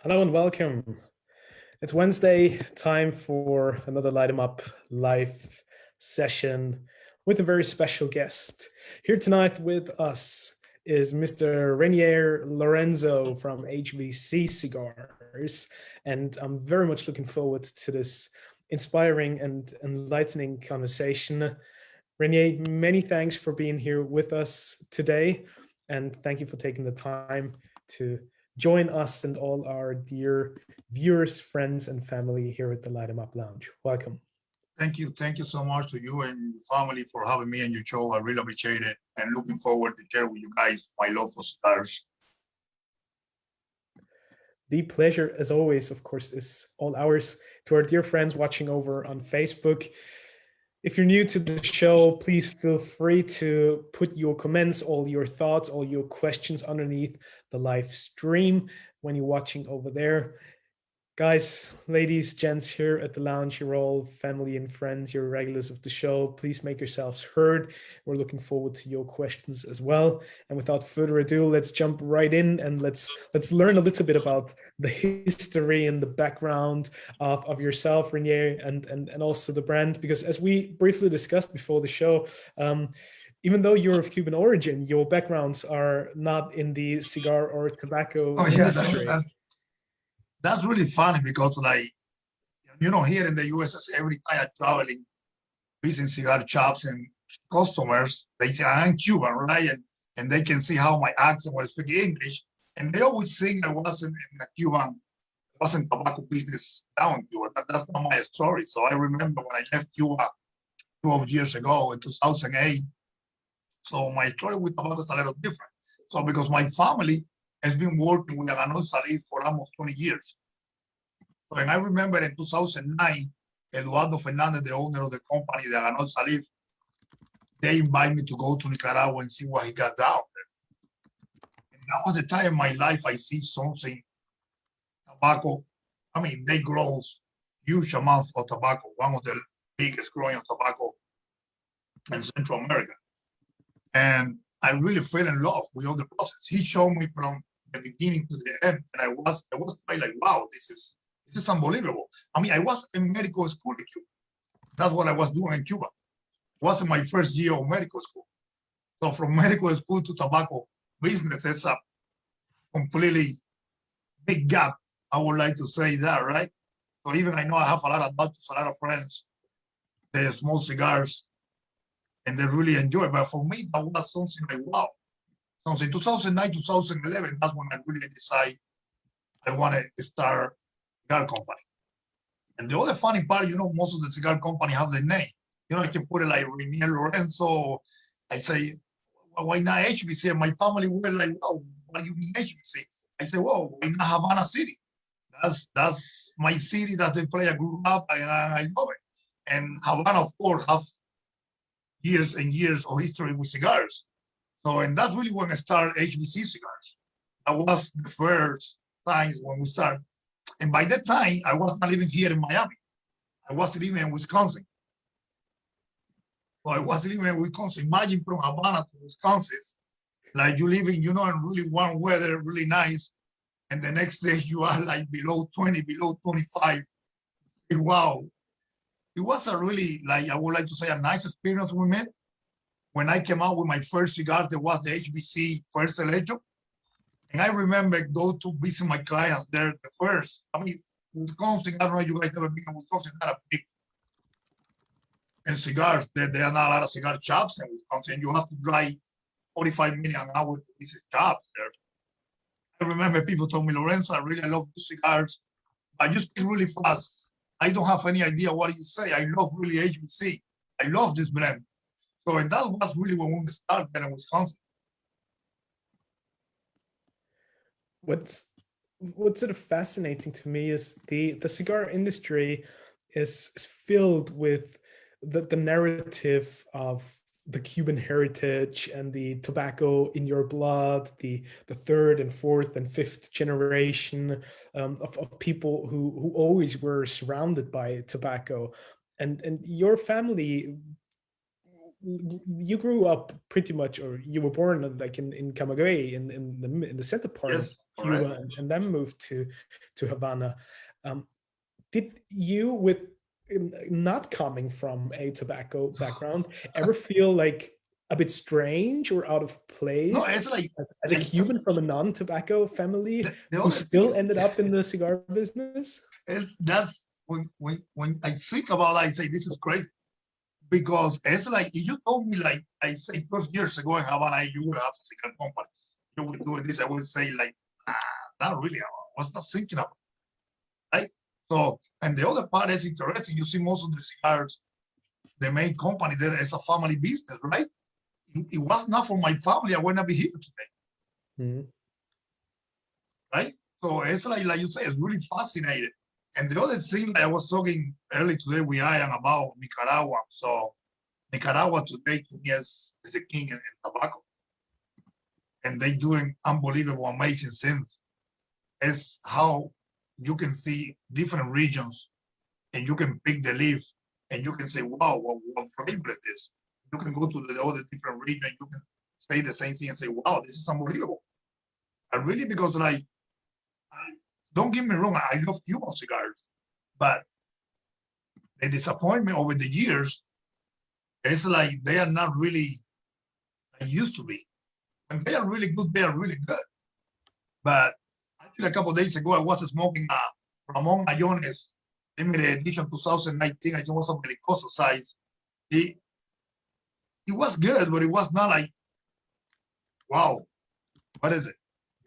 Hello and welcome. It's Wednesday, time for another Light 'em Up live session with a very special guest. Here tonight with us is Mr. Reinier Lorenzo from HVC Cigars, and I'm very much looking forward to this inspiring and enlightening conversation. Renier, many thanks for being here with us today, and thank you for taking the time to join us and all our dear viewers, friends, and family here at the Light 'em Up Lounge. Welcome. Thank you. Thank you so much to you and your family for having me on your show. I really appreciate it and looking forward to share with you guys my love for cigars. The pleasure, as always, of course, is all ours. To our dear friends watching over on Facebook, if you're new to the show, please feel free to put your comments, all your thoughts, all your questions underneath the live stream when you're watching over there. Guys, ladies, gents here at the lounge, you're all family and friends, you're regulars of the show. Please make yourselves heard. We're looking forward to your questions as well. And without further ado, let's jump right in and let's learn a little bit about the history and the background of yourself, Renier, and also the brand. Because as we briefly discussed before the show, even though you're of Cuban origin, your backgrounds are not in the cigar or tobacco industry. That's really funny because, like, here in the US, every time I'm traveling, visiting cigar shops and customers, they say I'm Cuban, right? And they can see how my accent when I speak English. And they always think I wasn't in the Cuban, wasn't tobacco business down in Cuba. That's not my story. So I remember when I left Cuba 12 years ago in 2008. So my story with tobacco is a little different. So because my family has been working with Aganorsa for almost 20 years. So, and I remember in 2009, Eduardo Fernández, the owner of the company, the Aganorsa, they invited me to go to Nicaragua and see what he got down there. And that was the time in my life I see something, tobacco. I mean, they grow huge amounts of tobacco, one of the biggest growing of tobacco in Central America. And I really fell in love with all the process. He showed me from the beginning to the end, and I was quite like, wow, this is unbelievable. I mean, I was in medical school in Cuba. That's what I was doing in Cuba. It wasn't my first year of medical school. So from medical school to tobacco business, it's a completely big gap. I would like to say that, right? So even I know I have a lot of doctors, a lot of friends, they smoke cigars, and they really enjoy it. But for me, that was something like, wow. So in 2009, 2011, that's when I really decided I wanted to start a cigar company. And the other funny part, most of the cigar company have the name. I can put it like Renier Lorenzo. I say, well, why not HVC? And my family were like, well, what do you mean HVC? I say, well, why not Havana City? That's my city that they play. I grew up and I love it. And Havana, of course, have years and years of history with cigars. So, and that's really when I started HVC Cigars. That was the first time when we started. And by that time, I was not living here in Miami. I was living in Wisconsin. So I was living in Wisconsin. Imagine from Havana to Wisconsin, like you living, in really warm weather, really nice. And the next day you are like below 20, below 25. Wow. It was a really, I would like to say, a nice experience with me. When I came out with my first cigar, there was the HVC first selection. And I remember go to visit my clients there the first. I mean, Wisconsin, I don't know if you guys ever been in Wisconsin, not a big. And cigars, there are not a lot of cigar shops in Wisconsin. You have to drive 45 minutes an hour to visit shops there. I remember people told me, Lorenzo, I really love the cigars. I just speak really fast. I don't have any idea what you say. I love really HVC. I love this brand. So, and that was really when we started in Wisconsin. What's sort of fascinating to me is the cigar industry is filled with the narrative of the Cuban heritage and the tobacco in your blood, the third and fourth and fifth generation of people who always were surrounded by tobacco. And your family you grew up pretty much, or you were born like in Camagüey, in the center part of Cuba, and then moved to Havana. Did you, with not coming from a tobacco background, ever feel like a bit strange or out of place? No, it's like as a Cuban from a non-tobacco family who still ended up in the cigar business. That's when I think about it, I say this is crazy, because it's like if you told me, like I say 12 years ago in Havana, you would have a cigar company, you would do this, I would say like, not really. I was not thinking about it, right? So, and the other part is interesting. You see, most of the cigars, the main company there is a family business, right? It was not for my family, I would not be here today, right? So it's like you say, it's really fascinating. And the other thing, like I was talking earlier today with Ian about Nicaragua. So Nicaragua today to me is the king in tobacco, and they doing unbelievable, amazing things. It's how you can see different regions, and you can pick the leaf, and you can say, wow, what flavor is this? You can go to the other different region, you can say the same thing and say, wow, this is unbelievable. And really, because like, don't get me wrong, I love Cuban cigars, but the disappointment over the years, it's like they are not really like used to be. When they are really good, they are really good. But actually, a couple of days ago, I was smoking Ramon Mayones limited edition 2019. I think it was a Belicoso size. It was good, but it was not like, wow, what is it?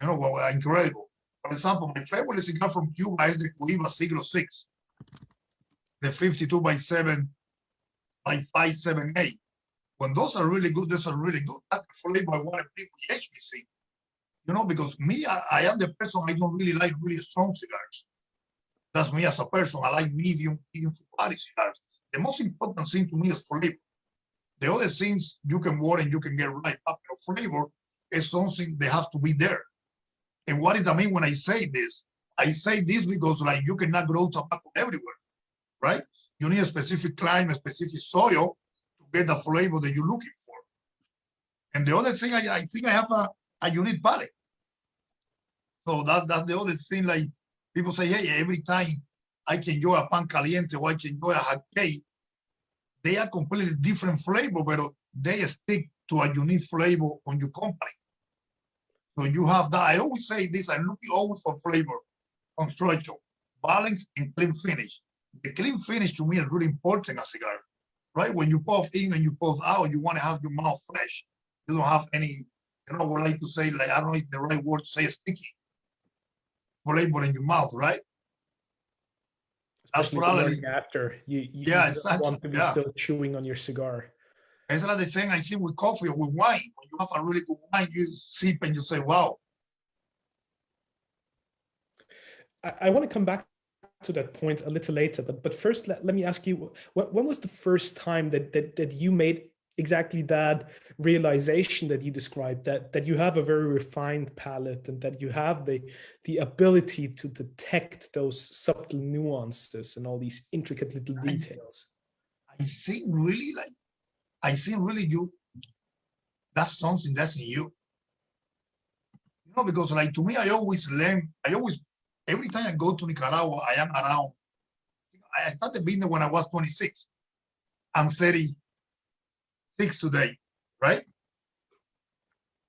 You know, well, incredible. For example, my favorite cigar from Cuba is the Cuba Siglo 6, the 52 by 7 by 578. When those are really good, those are really good. That's the flavor I want to bring with HVC. You know, because me, I am the person, I don't really like really strong cigars. That's me as a person. I like medium body cigars. The most important thing to me is flavor. The other things you can work and you can get right up. But flavor is something that has to be there. And what does I mean when I say this? I say this because like you cannot grow tobacco everywhere, right? You need a specific climate, a specific soil to get the flavor that you're looking for. And the other thing, I think I have a unique palate. So that's the other thing, like people say, hey, every time I can enjoy a pan caliente or I can enjoy a hot cake, they are completely different flavor, but they stick to a unique flavor on your company. So you have that. I always say this, I'm looking always for flavor, construction, balance, and clean finish. The clean finish to me is really important in a cigar, right? When you puff in and you puff out, you want to have your mouth fresh. You don't have any, you know, what I like to say, like, I don't know if the right word to say sticky flavor in your mouth, right? Especially that's probably after you exactly, want to be still chewing on your cigar. It's like the same I see with coffee or with wine. When you have a really good wine, you sip and you say, wow. I want to come back to that point a little later, but first let me ask you, when was the first time that you made exactly that realization that you described, that you have a very refined palate and that you have the ability to detect those subtle nuances and all these intricate little details? I think really you, that's something that's in you. You know, because like to me, I always learn, every time I go to Nicaragua, I am around. I started being there when I was 26. I'm 36 today, right?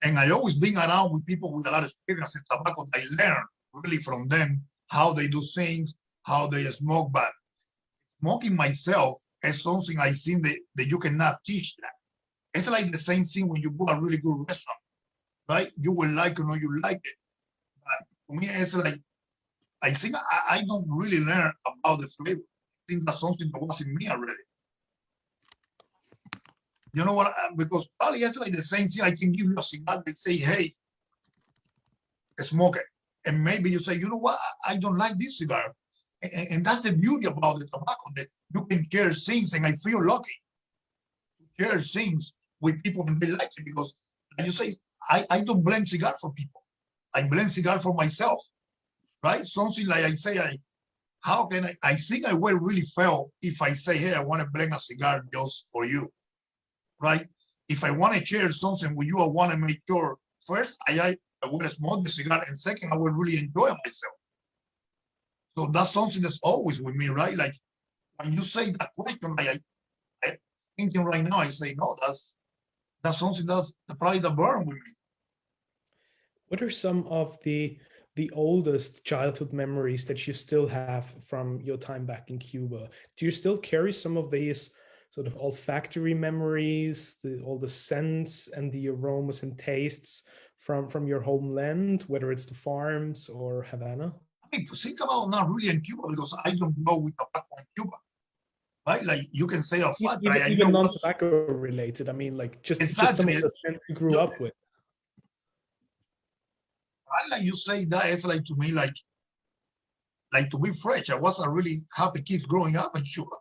And I always been around with people with a lot of experience in tobacco. I learn really from them how they do things, how they smoke. But smoking myself is something I think that you cannot teach that. It's like the same thing when you go to a really good restaurant, right? You will like it or you like it. But to me, it's like, I think I don't really learn about the flavor. I think that's something that was in me already. You know what? Because probably it's like the same thing. I can give you a cigar and say, hey, smoke it. And maybe you say, you know what? I don't like this cigar. And that's the beauty about the tobacco, that you can share things. And I feel lucky to share things with people and they like it, because like you say, I don't blend cigar for people. I blend cigar for myself, right? Something like I say, how can I think I will really fail if I say, hey, I want to blend a cigar just for you. right? If I want to share something with you, I want to make sure first I will smoke the cigar, and second, I will really enjoy myself. So that's something that's always with me, right? Like when you say that question, I thinking right now, I say, no, that's something that's probably the burn with me. What are some of the oldest childhood memories that you still have from your time back in Cuba? Do you still carry some of these sort of olfactory memories, all the scents and the aromas and tastes from your homeland, whether it's the farms or Havana? I mean, to think about not really in Cuba because I don't know with tobacco in Cuba, right? Like you can say a fact, right? I Even know what non-tobacco related. I mean, like just some exactly. of the scents you grew up with. Right? Like you say that, it's like to me, like to be fresh. I was a really happy kid growing up in Cuba.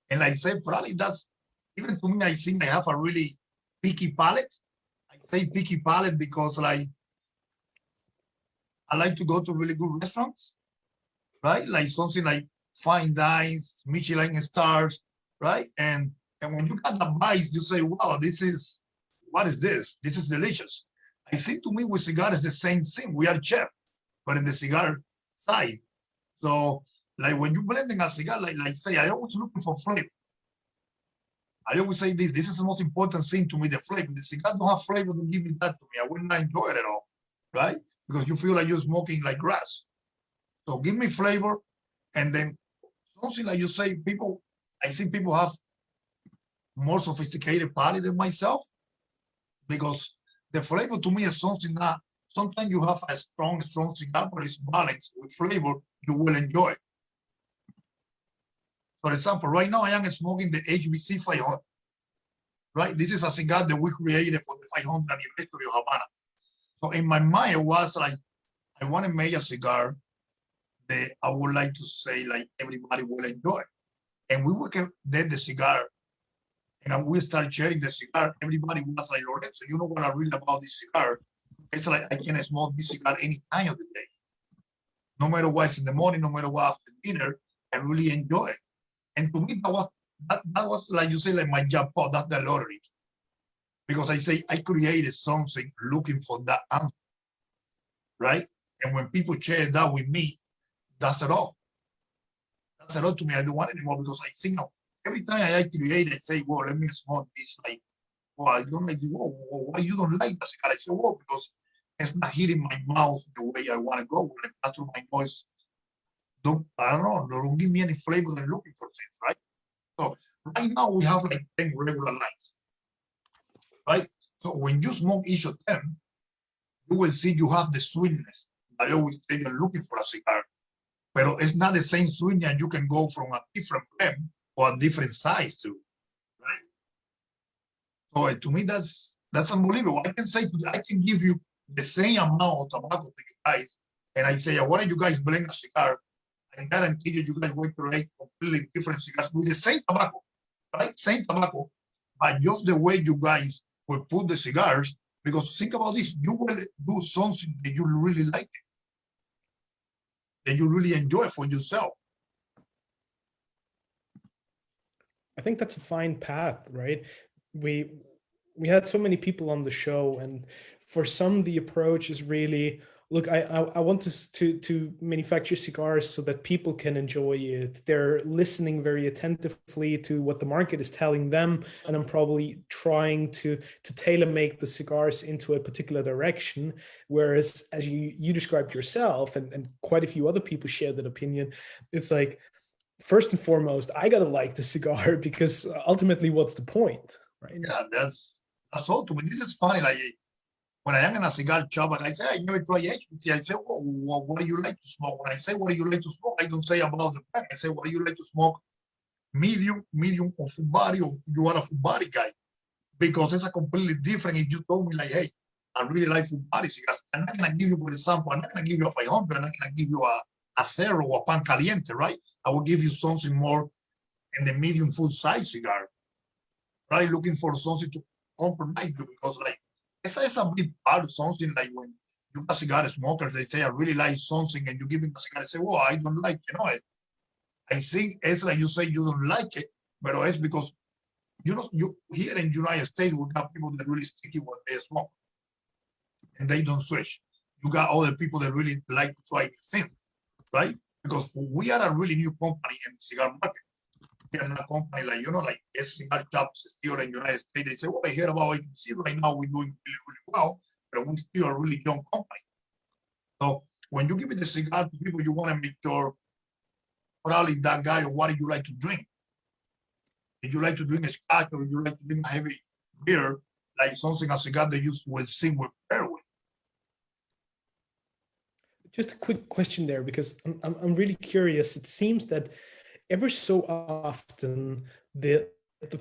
And like I say, probably that's even to me, I think I have a really picky palate. I say picky palate because like I like to go to really good restaurants, right? Like something like fine dines, Michelin stars, right? And when you got the bites, you say, wow, what is this? This is delicious. I think to me with cigars the same thing. We are chef, but in the cigar side. So like when you're blending a cigar, like say, I always looking for flavor. I always say this is the most important thing to me, the flavor. The cigar don't have flavor, don't give me that to me. I would not enjoy it at all, right? Because you feel like you're smoking like grass. So give me flavor, and then something like you say, I think people have more sophisticated palate than myself because the flavor to me is something that sometimes you have a strong cigar, but it's balanced with flavor you will enjoy. For example, right now I am smoking the HVC 500, right? This is a cigar that we created for the 500th anniversary of Havana. So in my mind, it was like, I want to make a cigar that I would like to say like everybody will enjoy. And we would get the cigar and we start sharing the cigar. Everybody was like, Lorenzo, you know what I read about this cigar? It's like I can smoke this cigar any time of the day. No matter what, it's in the morning, no matter what after dinner, I really enjoy it. And to me, that was like you say, like my jackpot, that's the lottery. Because I say I created something looking for that answer, right? And when people share that with me, that's it all. That's a lot to me. I don't want it anymore because I think every time I create, I say, well, let me smoke this. Like, well, I don't like, whoa, why you don't like that cigar? I say, well, because it's not hitting my mouth the way I want to go. When I pass through my nose, I don't know, don't give me any flavor than looking for things, right? So right now we have like 10 regular lines, right? So when you smoke each of them, you will see you have the sweetness. I always say you're looking for a cigar, but it's not the same sweetness. You can go from a different blend or a different size too, right? So to me, that's unbelievable. I can say I can give you the same amount of tobacco to you guys, and I say, why don't you guys blend a cigar? I guarantee you guys will create completely different cigars with the same tobacco, right? Same tobacco, but just the way you guys will put the cigars. Because think about this, you will do something that you really like, that you really enjoy for yourself. I think that's a fine path, right? We had so many people on the show, and for some the approach is really, look, I want to manufacture cigars so that people can enjoy it. They're listening very attentively to what the market is telling them, and I'm probably trying to tailor make the cigars into a particular direction. Whereas, as you described yourself, and quite a few other people share that opinion, it's like, first and foremost, I gotta like the cigar because ultimately, what's the point, right? Yeah, that's all to me. This is funny. Like when I am in a cigar shop and I say I never try HVC, I say, well, what do you like to smoke? When I say what do you like to smoke, I don't say about the brand. I say what do you like to smoke? Medium or full body, or you are a full body guy, because it's a completely different. If you told me like, hey, I really like full body cigars, I'm not gonna give you, for example, I'm not gonna give you a 500, I'm not gonna give you a Cero or a Pan Caliente, right? I will give you something more in the medium full size cigar, right? Looking for something to compromise you, because like it's a big part of something. Like when you got cigar smokers, they say I really like something, and you give them a cigar, they say, well, I don't like, I think it's like you say you don't like it, but it's because you here in the United States, we got people that really sticky what they smoke and they don't switch. You got other people that really like to try things, right? Because we are a really new company in the cigar market. We are not a company like, like cigar shops still in the United States. They say, well, I hear about HVC right now, we're doing really, really well, but we're still a really young company. So when you give it the cigar to people, you want to make sure probably that guy, or what do you like to drink? If you like to drink a scotch or you like to drink a heavy beer, like something a cigar they use with sing with pair with. Just a quick question there, because I'm really curious. It seems that ever so often the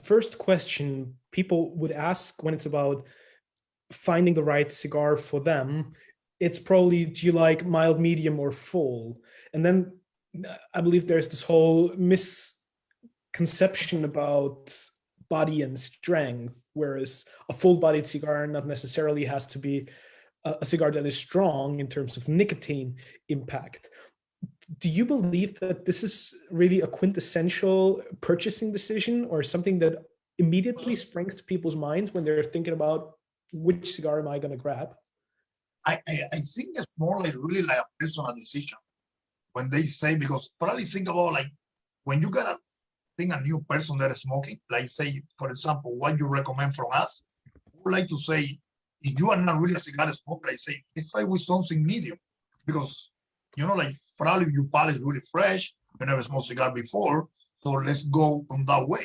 first question people would ask when it's about finding the right cigar for them, it's probably, do you like mild, medium, or full? And then I believe there's this whole misconception about body and strength, whereas a full-bodied cigar not necessarily has to be a cigar that is strong in terms of nicotine impact. Do you believe that this is really a quintessential purchasing decision, or something that immediately springs to people's minds when they're thinking about which cigar am I going to grab? I think it's more like really like a personal decision when they say, because probably think about like when you got a new person that is smoking, like say, for example, what you recommend from us, I would like to say, if you are not really a cigar smoker, I say, let's try with something medium, because, like probably your palate is really fresh, you never smoked cigar before, so let's go on that way.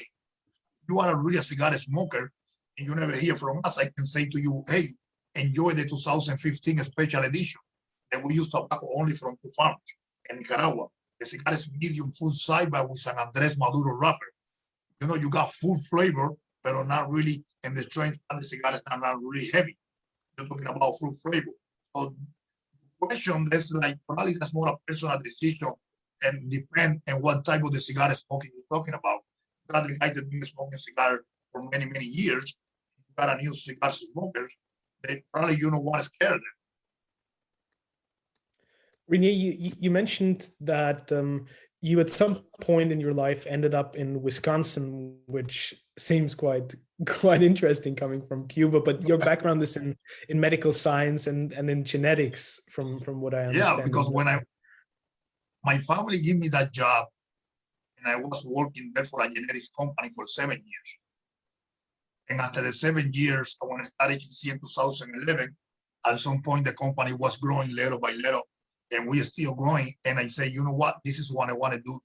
You are really a cigar smoker, and you never hear from us, I can say to you, hey, enjoy the 2015 special edition that we use tobacco only from 2 farms in Nicaragua. The cigar is medium full size, but with San Andres Maduro wrapper. You got full flavor, but not really, and the strength of the cigar is not really heavy. You're talking about full flavor. So the question is like, probably that's more a personal decision and depend on what type of the cigar smoking you're talking about. You got the guys that have been smoking cigar for many, many years. You got a new cigar smoker. They probably want to scare them. Reinier, you mentioned that you at some point in your life ended up in Wisconsin, which seems quite interesting coming from Cuba, but your background is in medical science and in genetics from what I understand. Yeah, because when my family gave me that job and I was working there for a genetics company for 7 years. And after the 7 years, I want to start HVC in 2011. At some point, the company was growing little by little, and we are still growing. And I say, you know what? This is what I want to do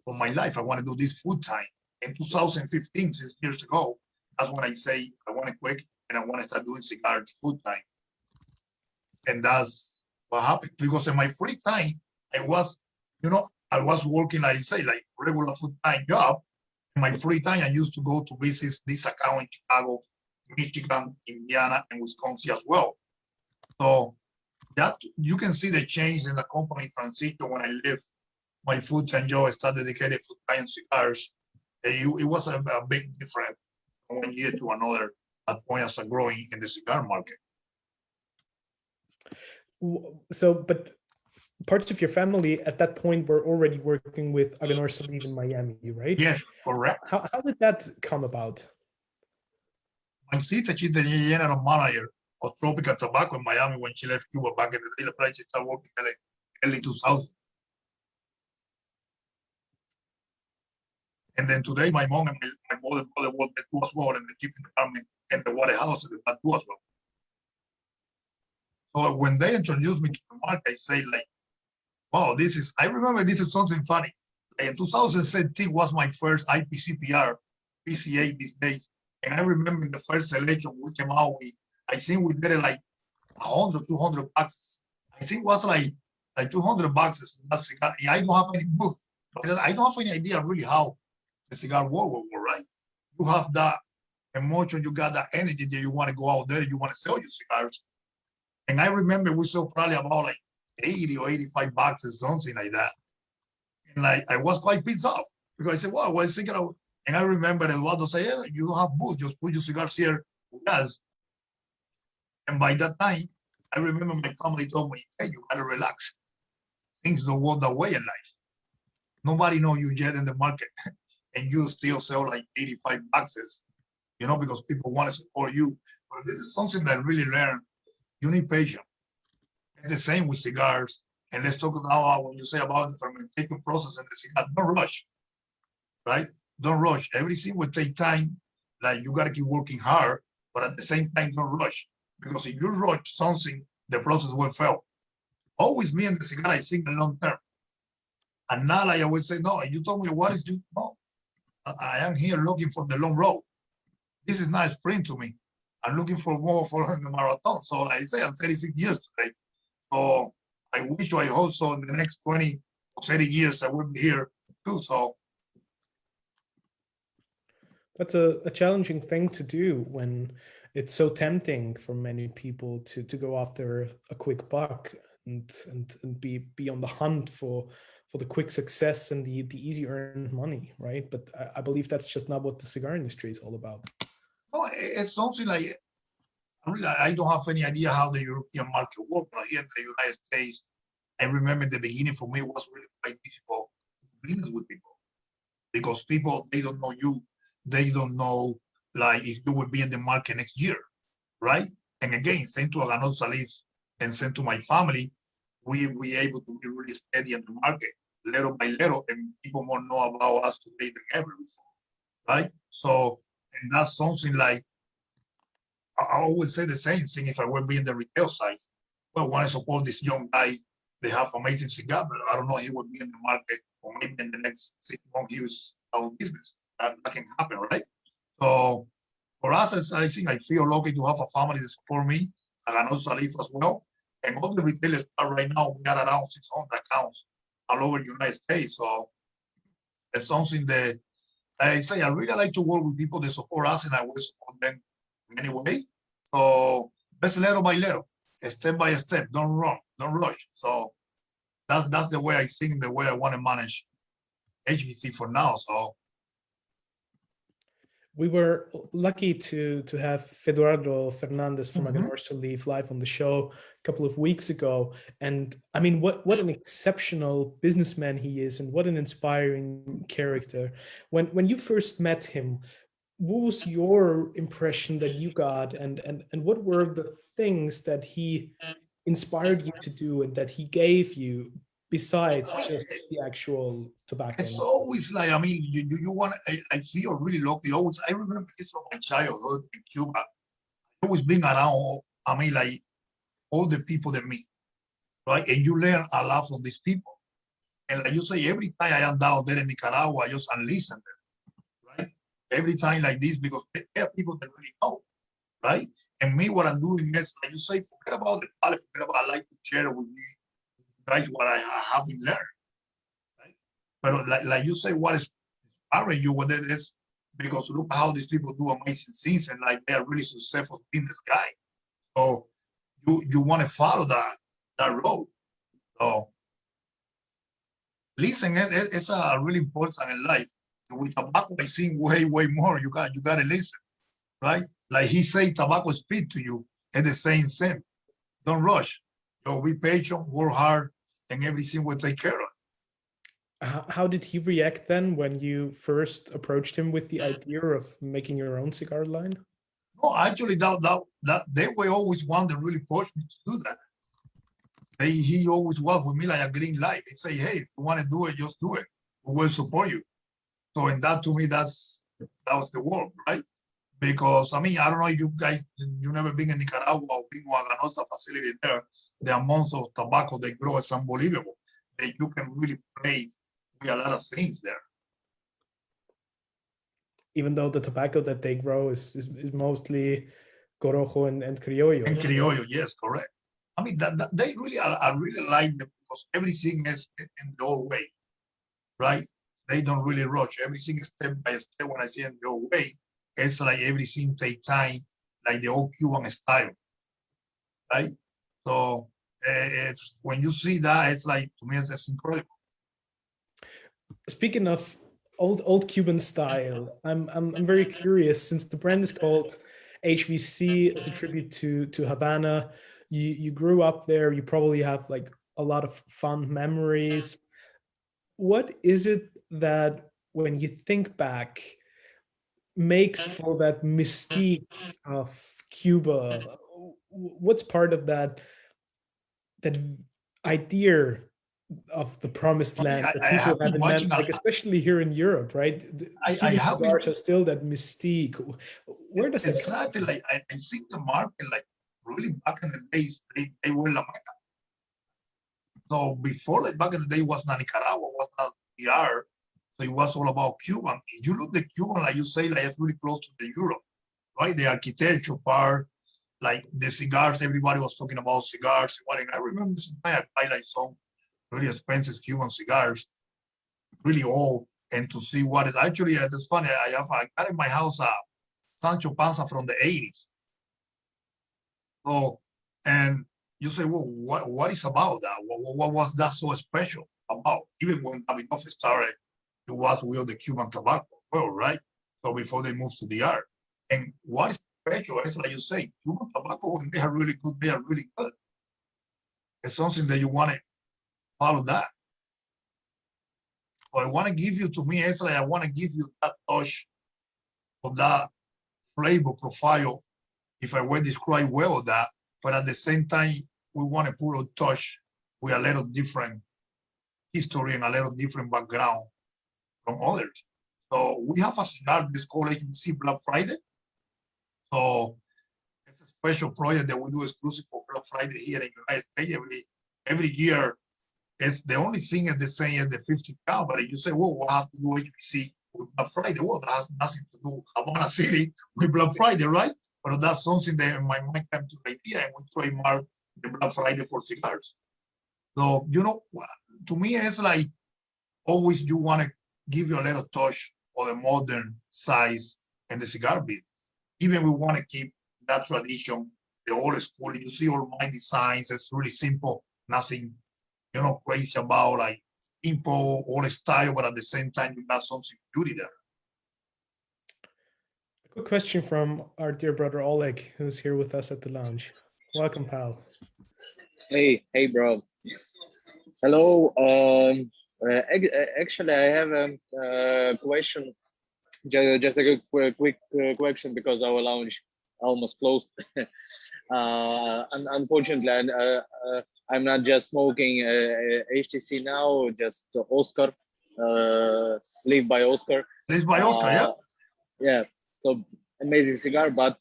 for my life. I want to do this full time. In 2015, 6 years ago, that's when I say I want to quit and I want to start doing cigars full time. And that's what happened. Because in my free time, I was working, like I say, like regular full time job. In my free time, I used to go to visit this account in Chicago, Michigan, Indiana, and Wisconsin as well. So that you can see the change in the company transition when I left my full-time job. I started dedicated full-time cigars. It was a big difference from 1 year to another at point as a growing in the cigar market. So, but parts of your family at that point were already working with Aganorsa in Miami, right? Yes, correct. How did that come about? My sister, she's the general manager of Tropical Tobacco in Miami when she left Cuba back in the day. She started working in the early 2000s. And then today, my mom and my brother work there too as well in the shipping department and the warehouse that too as well. So when they introduced me to the market, I say like, wow, I remember this is something funny. Like in 2017 was my first IPCPR, PCA these days. And I remember the first selection we came out with, I think we did it like 100, 200 boxes. I think it was like 200 boxes. I don't have any booth. I don't have any idea really how the cigar world will go, right? You have that emotion, you got that energy that you want to go out there, you want to sell your cigars. And I remember we sold probably about like 80 or 85 boxes, something like that. And like I was quite pissed off because I said, wow, I was thinking of, and I remember Eduardo say, yeah, you don't have booth, just put your cigars here with us. And by that time, I remember my family told me, hey, you gotta relax. Things don't work that way in life. Nobody know you yet in the market. And you still sell like 85 boxes. because people want to support you. But this is something that I really learned. You need patience. It's the same with cigars. And let's talk now when you say about the fermentation process and the cigar. Don't rush, right? Don't rush. Everything will take time. Like you gotta keep working hard, but at the same time, don't rush. Because if you rush something, the process will fail. Always me and the cigar, I think the long term. And now like I always say, no, you told me what is you no. I am here looking for the long road. This is not a sprint to me. I'm looking for more for the marathon. So like I say, I'm 36 years today. So I wish I hope so in the next 20 or 30 years I will be here too. So that's a challenging thing to do when it's so tempting for many people to go after a quick buck and be on the hunt for the quick success and the easy earned money, right? But I believe that's just not what the cigar industry is all about. no, it's something like really, I don't have any idea how the European market works, but here in the United States, I remember in the beginning for me it was really quite difficult to do business with people because people they don't know you, they don't know like if you will be in the market next year, right? And again, same to Aganorsa Leaf and same to my family, we able to be really steady in the market, little by little, and people more know about us today than ever before, right? So, and that's something like I always say the same thing if I were be in the retail side. Well, want to support this young guy. They have amazing cigar, but I don't know he would be in the market or maybe in the next 6 months he was out of business. That can happen, right? So for us, I think I feel lucky to have a family that support me. I can also live as well. And all the retailers are right now, we got around 600 accounts all over the United States. So it's something that I say I really like to work with people that support us and I will support them in any way. So that's little by little, step by step. Don't run, don't rush. So that's the way I think, the way I want to manage HVC for now. So we were lucky to have Eduardo Fernández from Mhm. Aganorsa Leaf live on the show a couple of weeks ago. And I mean, what an exceptional businessman he is and what an inspiring character. When you first met him, what was your impression that you got and what were the things that he inspired you to do and that he gave you besides just the actual tobacco? It's always like, I mean, you want, I feel really lucky. Always, I remember this from my childhood in Cuba. Always being around, I mean, like all the people that meet, right? And you learn a lot from these people. And like you say, every time I am down there in Nicaragua, I just listen them, right? Every time like this, because there are people that really know, right? And me, what I'm doing is, like you say, forget about the quality, forget about I like to share with me, guys, what I haven't learned, right? But like you say, what is inspiring you, what it is, because look how these people do amazing things and like they are really successful business guy. So you want to follow that road. So listen, it's a really important in life. With tobacco, I think way more. You gotta listen, right? Like he say, tobacco speak to you, and the same. Don't rush. Be patient, work hard, and everything will take care of. How did he react then when you first approached him with the idea of making your own cigar line? No, actually, that they were always one that really pushed me to do that. He always was with me like a green light. He say, "Hey, if you want to do it, just do it. We will support you." So, and that to me, that was the word, right? Because I mean, I don't know if you guys you never been in Nicaragua or been to Aganorsa facility there. The amounts of tobacco they grow is unbelievable. That you can really play with a lot of things there. Even though the tobacco that they grow is mostly Corojo and Criollo. And Criollo, yes, correct. I mean, that they really, I really like them because everything is in the old way, right? They don't really rush. Everything is step by step. When I say in the old way, it's like everything take time, like the old Cuban style, right? So it's when you see that, it's like to me, it's incredible. Speaking of old Cuban style, I'm very curious since the brand is called HVC. It's a tribute to Havana. You grew up there. You probably have like a lot of fond memories. What is it that when you think back, makes for that mystique of Cuba? What's part of that idea of the promised land that I people have have been in mind, watching. like especially here in Europe, right? The I Cuban have been cigars are still that mystique. Where does it come exactly from? like I think the market like really back in the days they were La Maca. So before like back in the day was not Nicaragua, was not DR. So it was all about Cuban. If you look the Cuban, like you say, like it's really close to the Europe, right? The architecture part, like the cigars, everybody was talking about cigars. I remember I buy like some really expensive Cuban cigars, really old, and to see what is actually, it's funny, I got in my house Sancho Panza from the 80s. So, and you say, well, what is about that? What was that so special about? Even when Davidoff started, it was with the Cuban tobacco, well, right? So before they moved to the art. And what is special is like you say, Cuban tobacco, when they are really good, they are really good. It's something that you want to follow that. So I want to give you, to me, it's like I want to give you that touch of that flavor profile, if I were describe well that, but at the same time, we want to put a touch with a little different history and a little different background from others. So we have a cigar that's called HVC Black Friday. So it's a special project that we do exclusive for Black Friday here in the United States. Every year, it's the only thing is the same as the 50 count. But if you say, well, we'll have to do HVC with Black Friday, well, that has nothing to do Havana City with Black Friday, right? But that's something that in my mind came to the idea, and we trademark the Black Friday for cigars. So, to me, it's like always you want to give you a little touch of the modern size and the cigar business. Even we want to keep that tradition, the old school. You see all my designs, it's really simple, nothing, crazy about like simple, old style, but at the same time, you got something beauty there. A quick question from our dear brother Oleg, who's here with us at the lounge. Welcome, pal. Hey, bro. Hello. Actually, I have a question. Just a quick question because our lounge almost closed. Unfortunately, I'm not just smoking HTC now, just Oscar, Live by Oscar. Live by Oscar, yeah. Yeah, so amazing cigar. But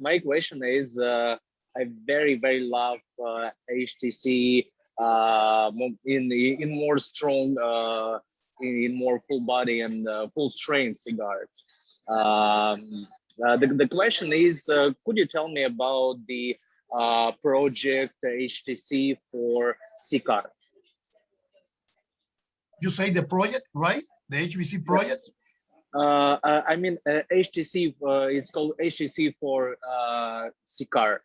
my question is, I very love HTC in more strong, in more full body and full strength cigar. The question is, could you tell me about the project HTC for cigar? You say the project, right? The HVC project? I mean, HTC, it's called HTC for cigar.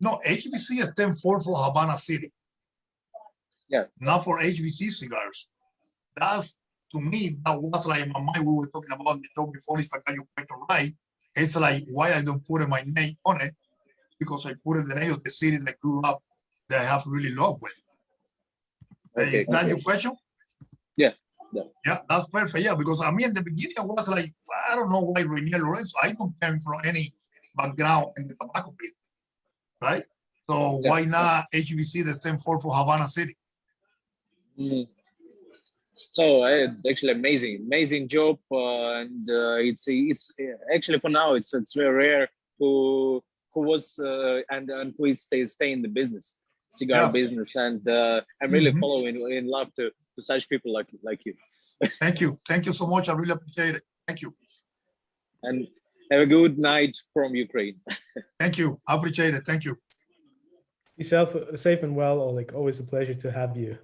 No, HVC stands for Havana City. Yeah. Not for HVC cigars. That's, to me, that was like in my mind, we were talking about the show before, if I got your question right. It's like why I don't put my name on it, because I put the name of the city that I grew up, that I have really love with. Okay, is that your question? Yeah. Yeah, that's perfect. Yeah, because I mean, in the beginning, I was like, I don't know why Reinier Lorenzo. I don't come from any background in the tobacco business, right? So why not HVC that stands for Havana City? Mm-hmm. So actually amazing job, and it's actually for now it's very rare who was and who is stay in the business, cigar business, and I'm really following in love to such people like you. Thank you so much. I really appreciate it. Thank you, and have a good night from Ukraine. Thank you, I appreciate it. Thank you. Be safe and well, Oleg. Always a pleasure to have you.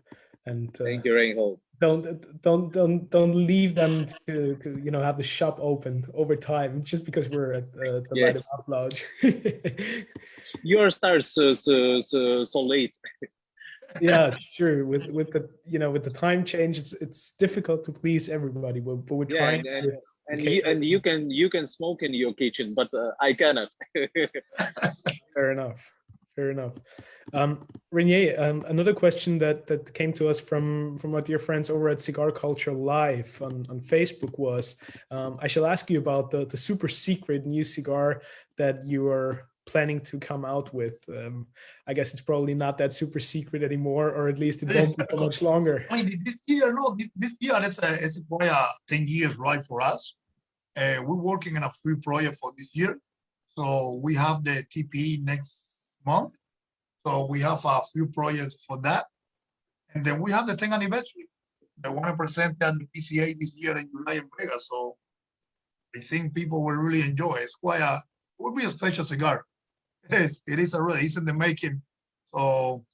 And thank you, Reinhard. Don't leave them to have the shop open over time just because we're at the Light It Up Lounge. Your start so late. Yeah, sure. With the time change, it's difficult to please everybody, but we're trying. And you can smoke in your kitchen, but I cannot. Fair enough. Fair enough. Renier, another question that came to us from our dear friends over at Cigar Culture Live on Facebook was, I shall ask you about the super secret new cigar that you are planning to come out with. I guess it's probably not that super secret anymore, or at least it won't be for much longer. I mean, this year, no, this year it's quite 10 years, right, for us. We're working on a free project for this year. So we have the TPE next month. So we have a few projects for that. And then we have the 10th anniversary. I want to present at the PCA this year in July in Vegas. So I think people will really enjoy it. It's quite it will be a special cigar. It is already, it's in the making. So,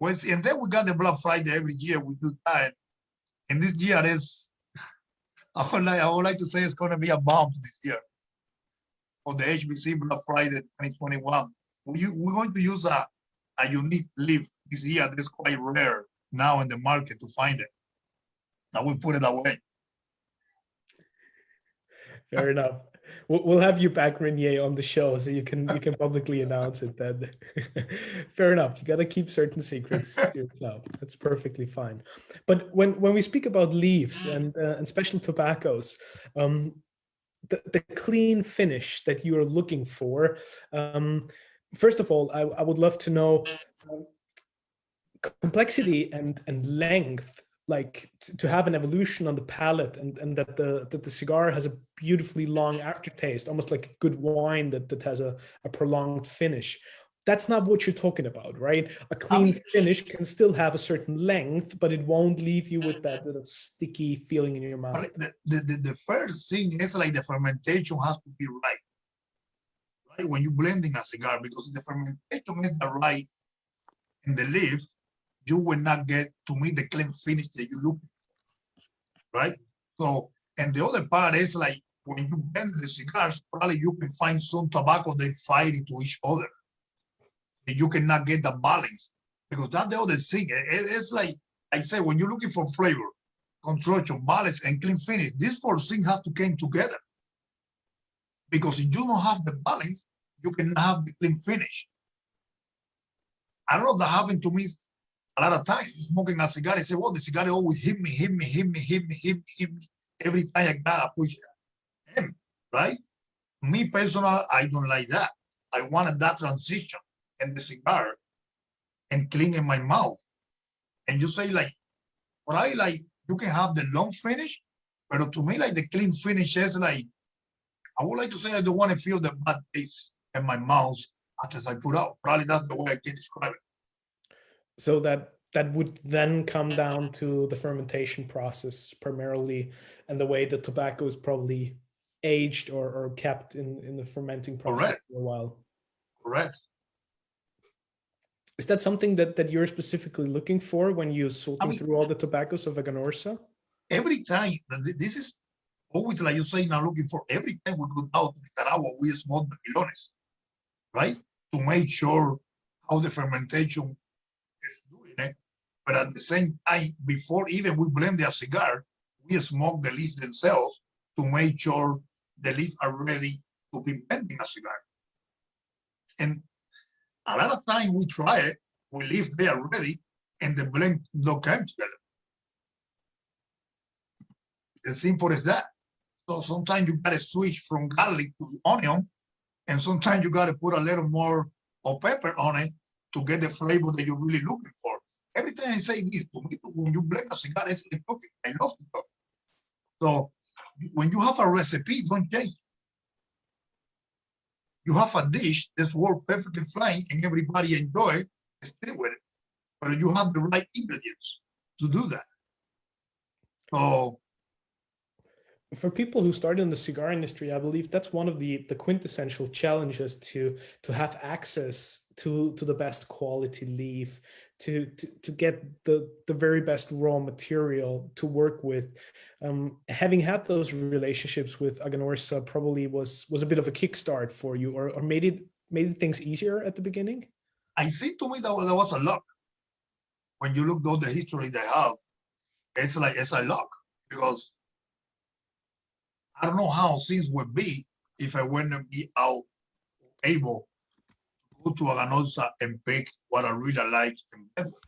and then we got the Black Friday every year. We do that. And this year is, I would like to say it's going to be a bomb this year. For the HVC Black Friday 2021. We're going to use a unique leaf this year that's quite rare now in the market to find it. Now we put it away. Fair enough. We'll have you back, Reinier, on the show so you can publicly announce it then. Fair enough. You got to keep certain secrets to yourself. That's perfectly fine. But when we speak about leaves and special tobaccos, the clean finish that you are looking for, first of all, I would love to know complexity and length, like to have an evolution on the palate, and that the cigar has a beautifully long aftertaste, almost like a good wine that has a prolonged finish. That's not what you're talking about, right? A clean finish can still have a certain length, but it won't leave you with that little sticky feeling in your mouth. The first thing is like the fermentation has to be right when you're blending a cigar, because if the fermentation is the right in the leaf, you will not get, to me, the clean finish that you look for, right? So, and the other part is like when you blend the cigars, probably you can find some tobacco they fight into each other. And you cannot get the balance, because that's the other thing. It's like I say, when you're looking for flavor, construction, balance, and clean finish, these four things have to come together. Because if you don't have the balance, you cannot have the clean finish. I don't know, that happened to me a lot of times. Smoking a cigar, I say, well, the cigar always hit me. Every time I gotta push him, right? Me personally, I don't like that. I wanted that transition in the cigar and clean in my mouth. And you say like, what I like, you can have the long finish, but to me, like the clean finish is like, I would like to say I don't want to feel the bad taste in my mouth as I put out. Probably that's the way I can describe it. So that would then come down to the fermentation process primarily, and the way the tobacco is probably aged or kept in the fermenting process for a while. Correct. Is that something that you're specifically looking for when you're sorting through all the tobaccos of Aganorsa? Every time, this is always like you say, now looking for, every time we go out to Nicaragua, we smoke the pilones, right? To make sure how the fermentation is doing it. But at the same time, before even we blend the cigar, we smoke the leaves themselves to make sure the leaves are ready to be blending a cigar. And a lot of times we try it, we leave there ready, and the blend don't come together. As simple as that. So sometimes you gotta switch from garlic to onion, and sometimes you gotta put a little more of pepper on it to get the flavor that you're really looking for. Every time I say this, to me, when you blend a cigar, it's like cooking. I love to cook. So when you have a recipe, don't change. You have a dish that's works perfectly fine and everybody enjoy it, stay with it. But you have the right ingredients to do that. So for people who start in the cigar industry, I believe that's one of the quintessential challenges to have access to the best quality leaf, to get the very best raw material to work with. Having had those relationships with Aganorsa probably was a bit of a kickstart for you, or made things easier at the beginning. I think to me that was a luck. When you look at the history they have, it's a luck, because I don't know how things would be if I wouldn't be able to go to Aganorsa and pick what I really like and blend with.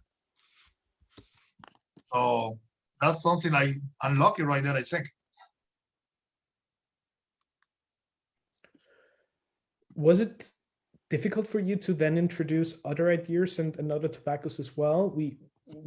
So that's something I'm lucky right there, I think. Was it difficult for you to then introduce other ideas and other tobaccos as well? We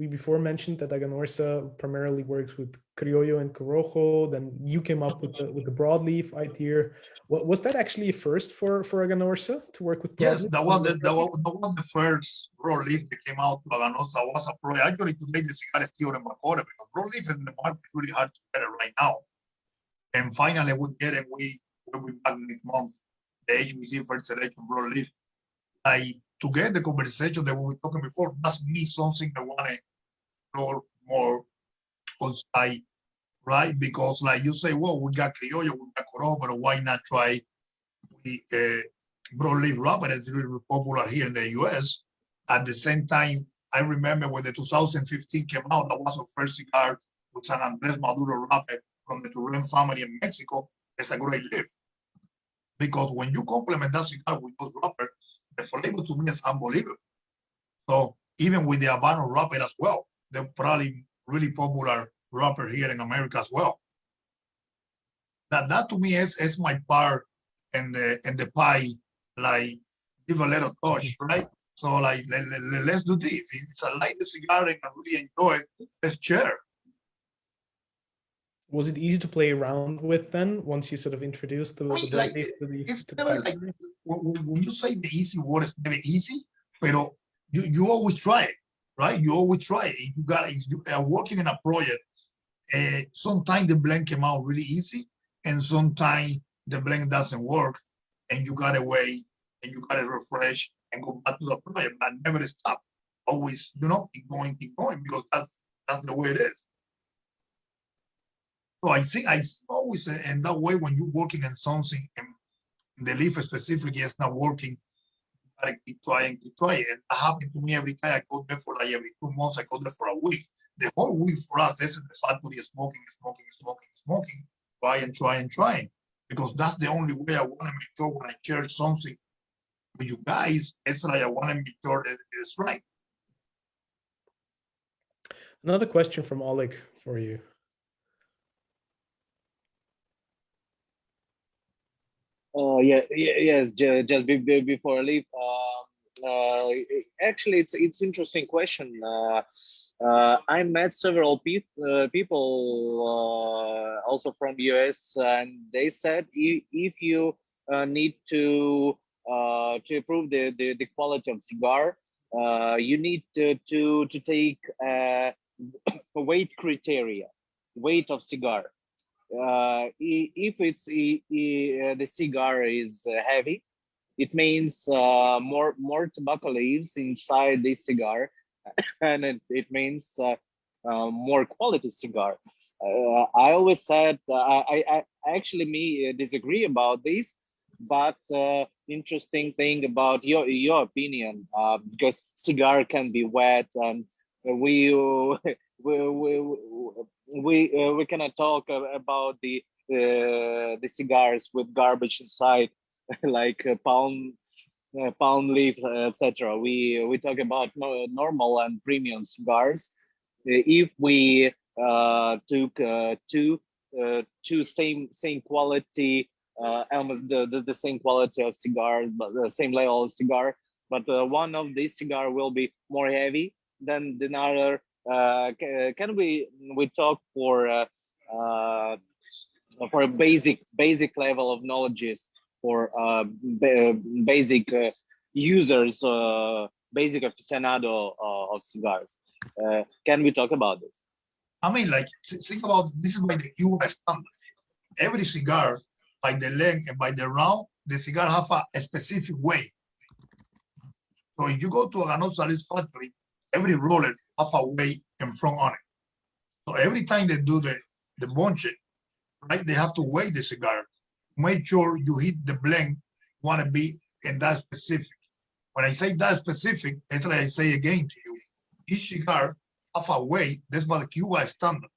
before mentioned that Aganorsa primarily works with Criollo and Corojo. Then you came up with the broadleaf idea. Was that actually a first for Aganorsa to work with broadleaf? Yes, that was the first broadleaf that came out to Aganorsa. Was a project. Actually, today the cigar is still in Macore because broadleaf in the market is really hard to get it right now. And finally, we get it. We'll be back next month. The HVC first selection broadleaf. To get the conversation that we were talking before, that's me something I want to explore more on site, right? Because like you say, well, we got Criollo, we got Coro, but why not try the broadleaf wrapper that's really popular here in the US? At the same time, I remember when the 2015 came out, that was our first cigar with San Andres Maduro wrapper from the Turin family in Mexico. It's a great leaf. Because when you complement that cigar with those wrappers, the flavor to me is unbelievable. So even with the Habano wrapper as well, they're probably really popular wrapper here in America as well. That to me is my part in the pie, like give a little touch, right? So like let's do this. It's a light cigar and I really enjoy it. Let's share. Was it easy to play around with then once you sort of introduced the broadleaf to the it's never like when you say the easy word, it's never easy, but you always try it, right? You always try it. You are working in a project. Sometimes the blend came out really easy, and sometimes the blend doesn't work, and you got to wait and you got to refresh and go back to the project, but never stop. Always, keep going, because that's the way it is. So I think always in that way when you're working on something and the leaf specifically is not working, you gotta keep trying. And it happened to me every time I go there for like every 2 months, I go there for a week. The whole week for us, this is the factory smoking, trying. Because that's the only way I want to make sure when I share something with you guys, it's like I want to make sure that it's right. Another question from Oleg for you. Yes. Just before I leave, actually, it's interesting question. I met several people also from US, and they said if you need to improve the quality of cigar, you need to take weight criteria, weight of cigar. If the cigar is heavy, it means more tobacco leaves inside this cigar, and it means more quality cigar. I always said I actually disagree about this, but interesting thing about your opinion, because cigar can be wet, and we cannot talk about the cigars with garbage inside, like palm leaf, etc. We talk about normal and premium cigars. If we took two same quality, almost the same quality of cigars, but the same level of cigar, but one of these cigar will be more heavy than the other. Can we talk for a basic level of knowledges for basic users, basic aficionado of cigars? Can we talk about this? I mean, like, think about this is by the Cuba standard. Every cigar, by the length and by the round, the cigar have a specific way. So if you go to a Aganorsa factory, every roller have a way in front on it. So every time they do the bunch it, right, they have to weigh the cigar. Make sure you hit the blend, want to be in that specific. When I say that specific, it's like I say again to you, each cigar have a way, that's by the Cuba standard,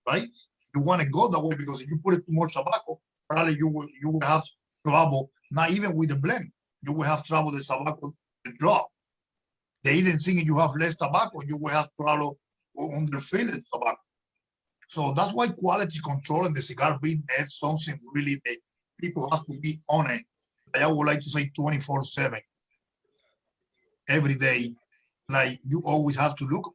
right? You want to go that way because if you put it too much tobacco, probably you will have trouble, not even with the blend. you will have trouble the tobacco to drop. They even think you have less tobacco, you will have trouble on the filled tobacco. So that's why quality control in the cigar business is something really that people have to be on it. I would like to say 24/7, every day. Like you always have to look,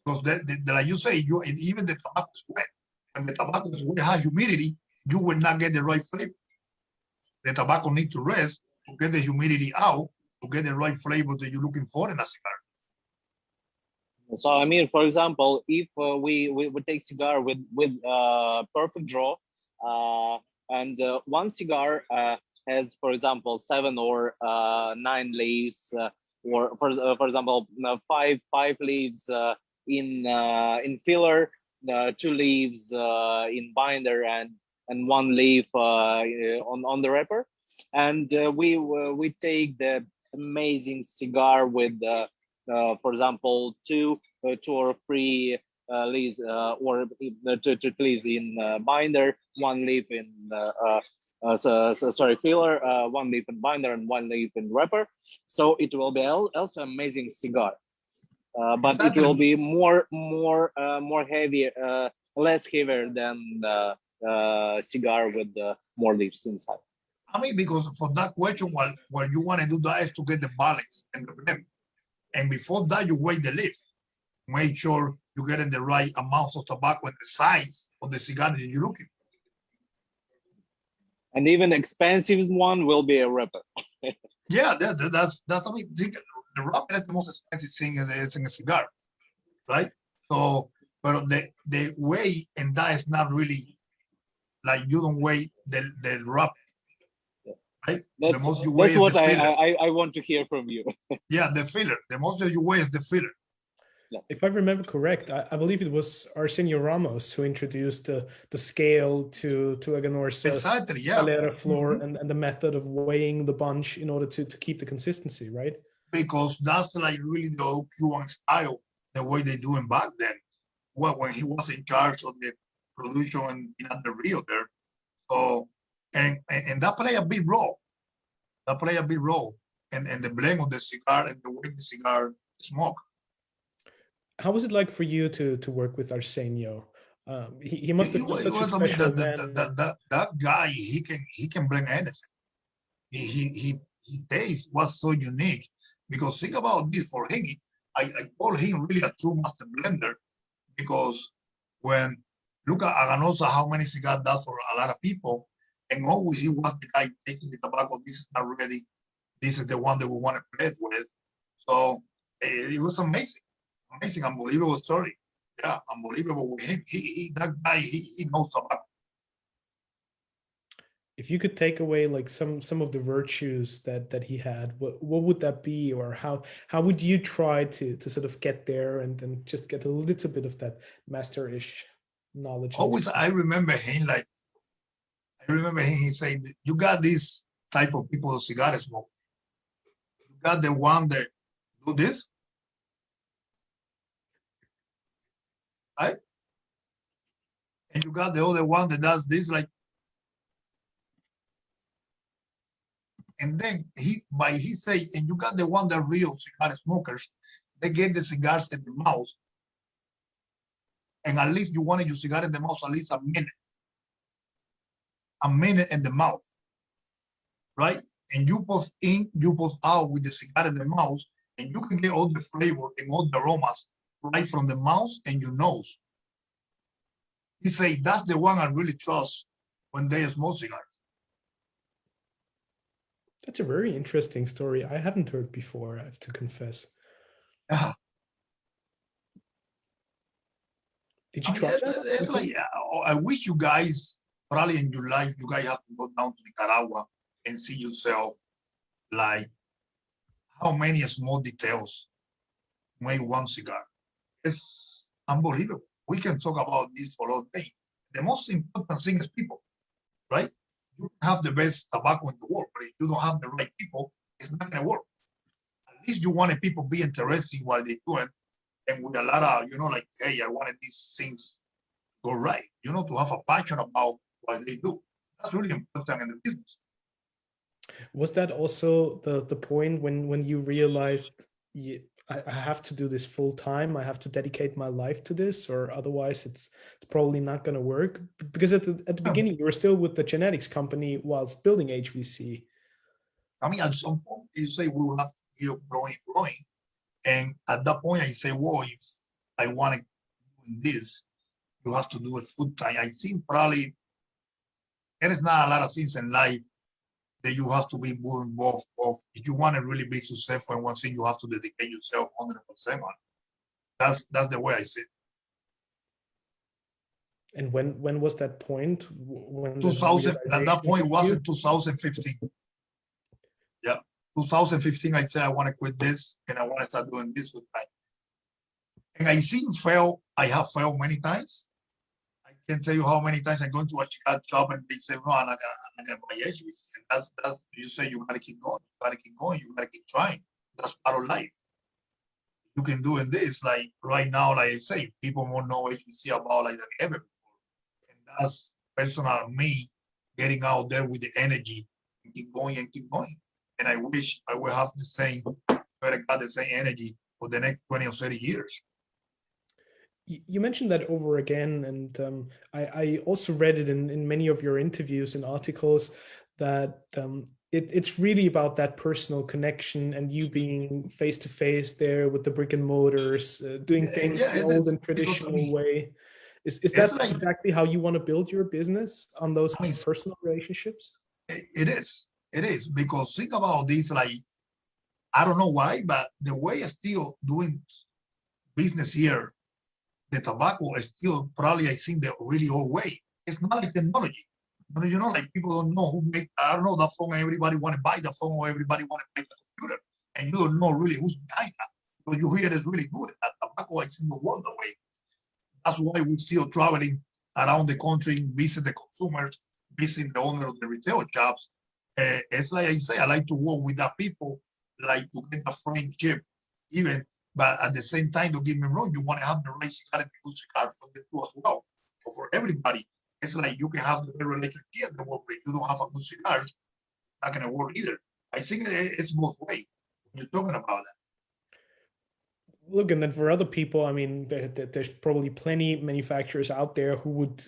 because like you say, even the tobacco is wet. When the tobacco is wet, has humidity, you will not get the right flavor. The tobacco needs to rest to get the humidity out, to get the right flavor that you're looking for in a cigar. So I mean, for example, if we take cigar with perfect draw, and one cigar has, for example, 7 or 9 leaves, or for example, five leaves in filler, 2 leaves in binder, and 1 leaf on the wrapper, and we take the amazing cigar with for example, two or three leaves, or 2 leaves in binder, 1 leaf in filler, 1 leaf in binder, and 1 leaf in wrapper. So it will be also amazing cigar, but Exactly. it will be more heavy, less heavier than the cigar with more leaves inside. I mean, because for that question, what you want to do that is to get the balance and the blend. And before that, you weigh the leaf. Make sure you're getting the right amount of tobacco and the size of the cigar that you're looking. And even expensive one will be a wrapper. Yeah, that's I mean, the wrapper is the most expensive thing in a cigar, right? So, but the weight and that is not really like you don't weigh the wrapper. Right? That's, the most you weigh that's is what the filler. I want to hear from you. Yeah, the filler. The most that you weigh is the filler. If I remember correct, I believe it was Reinier Ramos who introduced the scale to Aganorsa's Exactly, yeah. floor, and the method of weighing the bunch in order to keep the consistency, right? Because that's like really the old Cuban style, the way they do it back then. Well, when he was in charge of the production in the Rio there. So, and that play a big role. That play a big role. And the blend of the cigar and the way the cigar smoke. How was it like for you to work with Arsenio? He must have been such a special man. That guy, he can bring anything. He taste was so unique, because think about this. For him, I call him really a true master blender, because when look at Aganorsa, how many cigars does for a lot of people, and always he was the guy taking the tobacco. This is not ready. This is the one that we want to play with. So it was amazing, unbelievable story. Yeah, unbelievable with him. That guy, he knows tobacco. If you could take away like some of the virtues that he had, what would that be, or how would you try to sort of get there and then just get a little bit of that master-ish knowledge? Always, I remember him. He said, "You got this type of people, cigar smoke. You got the one that do this, right? And you got the other one that does this, like." And then he say, and you got the one that real cigar smokers, they get the cigars in the mouth, and at least you wanted your cigar in the mouth at least a minute in the mouth, right? And you puff in, you puff out with the cigar in the mouth, and you can get all the flavor and all the aromas right from the mouth and your nose. He say that's the one I really trust when they smoke cigars. That's a very interesting story. I haven't heard before, I have to confess. Yeah. Did you try that? It's like, I wish you guys, probably in your life, you guys have to go down to Nicaragua and see yourself, like, how many small details make one cigar. It's unbelievable. We can talk about this for all day. The most important thing is people, right? You can have the best tobacco in the world, but if you don't have the right people, it's not going to work. At least you want people be interested in what they're doing, and with a lot of, like, hey, I wanted these things to go right, to have a passion about what they do. That's really important in the business. Was that also the point when you realized I have to do this full time? I have to dedicate my life to this, or otherwise it's probably not going to work. Because at the Yeah. beginning you were still with the genetics company whilst building HVC. I mean, at some point you say we will have to keep growing. And at that point I say, well, if I want to do this, you have to do it full time. I think probably there is not a lot of things in life that you have to be doing both. If you want to really be successful in one thing, you have to dedicate yourself 100% on it. That's the way I see it. And when was that point? When 2000, at that point, it was you? in 2015. Yeah, 2015, I said, I want to quit this and I want to start doing this with time. And I have failed many times. I can't tell you how many times I go into a cigar shop and they say, no, I'm not gonna buy HVC. And that's, you say, you gotta keep going, you gotta keep going, you gotta keep trying. That's part of life. You can do in this, like right now, like I say, people won't know HVC about like than ever before. And that's personal me getting out there with the energy and keep going and keep going. And I wish I would have the same, the same energy for the next 20 or 30 years. You mentioned that over again, and I also read it in many of your interviews and articles that it's really about that personal connection and you being face to face there with the brick and mortars, doing things the old and traditional way. Is that like, exactly how you want to build your business, on those personal relationships? It is because think about this, like, I don't know why, but the way I'm still doing business here, the tobacco is still probably, I think, the really old way. It's not like technology. You know, like people don't know who make, I don't know, the phone, everybody want to buy the phone or everybody want to buy the computer. And you don't know really who's behind that. So you hear it's really good. That tobacco is in the world away. That's why we're still traveling around the country, visit the consumers, visit the owner of the retail shops. It's like I say, I like to work with the people, like to get a friendship, even. But at the same time, don't get me wrong, you want to have the right cigar and the good cigar for the two as well. So for everybody, it's like you can have the better relationship and work, but you don't have a good cigar, it's not going to work either. I think it's both ways when you're talking about that. Look, and then for other people, I mean, there's probably plenty manufacturers out there who would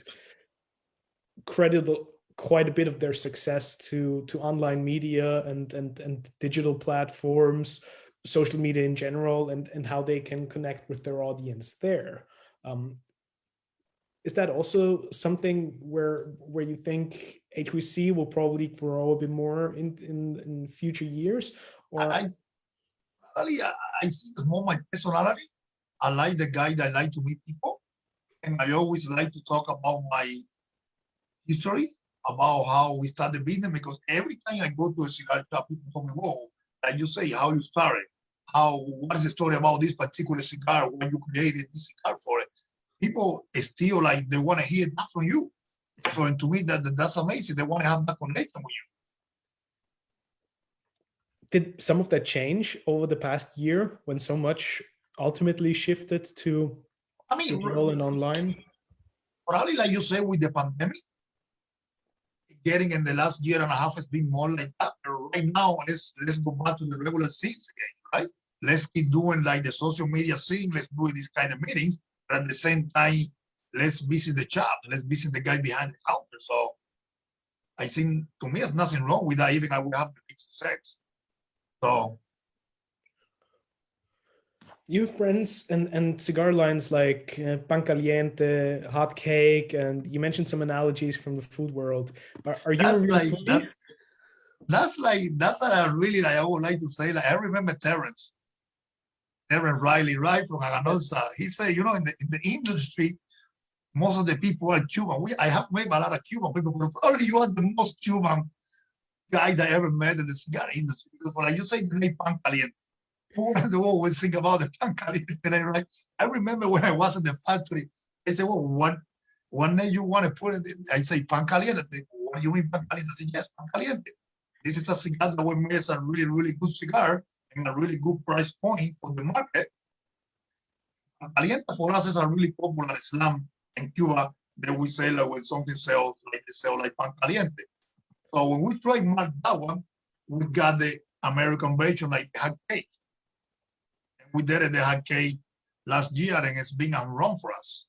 credit quite a bit of their success to online media and digital platforms, social media in general, and how they can connect with their audience there. Is that also something where you think HVC will probably grow a bit more in future years? Or I think it's more my personality. I like the guy that I like to meet people, and I always like to talk about my history, about how we started business, because every time I go to a cigar shop, people tell me, whoa, like you say, how you started, what is the story about this particular cigar, when you created this cigar for it. People still like, they want to hear that from you. So, and to me, that's amazing. They want to have that connection with you. Did some of that change over the past year when so much ultimately shifted to digital and online? Probably, like you say, with the pandemic, getting in the last year and a half has been more like that. Right now, let's go back to the regular scenes again, right? Let's keep doing like the social media scene. Let's do this kind of meetings, but at the same time, let's visit the shop. Let's visit the guy behind the counter. So I think, to me, there's nothing wrong with that. Even I would have the big success. So you have brands and cigar lines like Pan Caliente, Hot Cake, and you mentioned some analogies from the food world. Are you that's like foodie? that's I really like. I would like to say, like, I remember Terrence Riley, right, from Aganorsa. He said, you know, in the industry, most of the people are Cuban. I have met a lot of Cuban people, but probably you are the most Cuban guy that I ever met in the cigar industry. Because when you say the name Pan Caliente, who always think about the Pan Caliente today, right? I remember when I was in the factory, they said, well, what name you want to put it in? I say Pan Caliente. They, what do you mean Pan Caliente? I say, yes, Pan Caliente. This is a cigar that we made as a really, really good cigar and a really good price point for the market. Pan Caliente for us is a really popular slam in Cuba that we sell when something sells, like they sell like Pan Caliente. So when we trademark that one, we got the American version like hot cake. And we did it the hot cake last year, and it's been a run for us.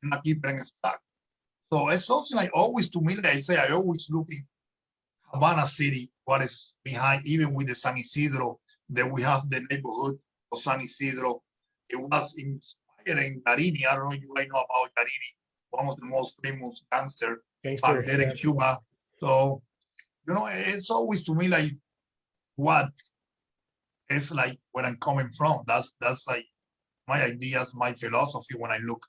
And not keep it in stock. So it's something like always to me, like I say, I always look in Havana City, what is behind, even with the San Isidro, that we have the neighborhood of San Isidro. It was inspiring Garini. I don't know if you might know about Garini, one of the most famous gangster back there in Cuba. So, you know, it's always to me like what it's like when I'm coming from. That's like my ideas, my philosophy when I look.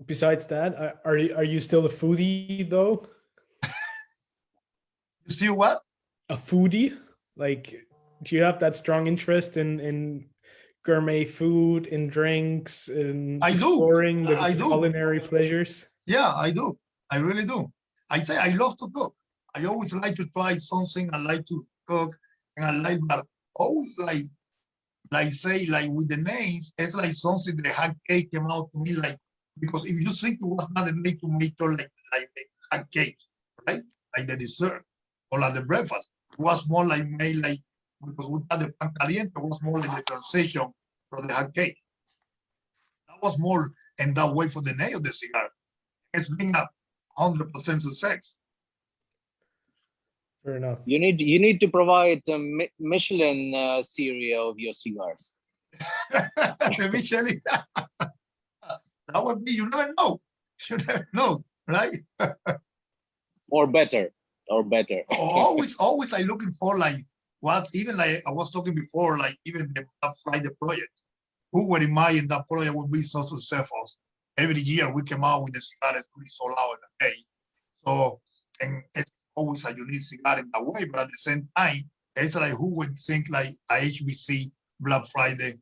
Besides that, are you still a foodie though? You still what? A foodie? Like, do you have that strong interest in gourmet food, in drinks, in exploring the culinary pleasures? Yeah, I do. I really do. I say I love to cook. I always like to try something. I like to cook, and I like, but always like say like with the names, it's like something the hot cake came out to me like, because if you think it was not a made to make sure like the hot cake, right? Like the dessert or like the breakfast. It was more like made like, because we had the pan caliente, it was more like the transition from the hot cake. That was more in that way for the name of the cigar. It's been a 100% success. Fair enough. You need to provide a Michelin series of your cigars. The Michelin. That would be, you never know. You never know, right? Or better. always I looking for like what, even like I was talking before, like even the Black Friday project. Who would imagine that project would be so successful? Every year we came out with the cigar that we sold out in a day. So, and it's always a unique cigar in that way, but at the same time, it's like who would think like a HVC Black Friday?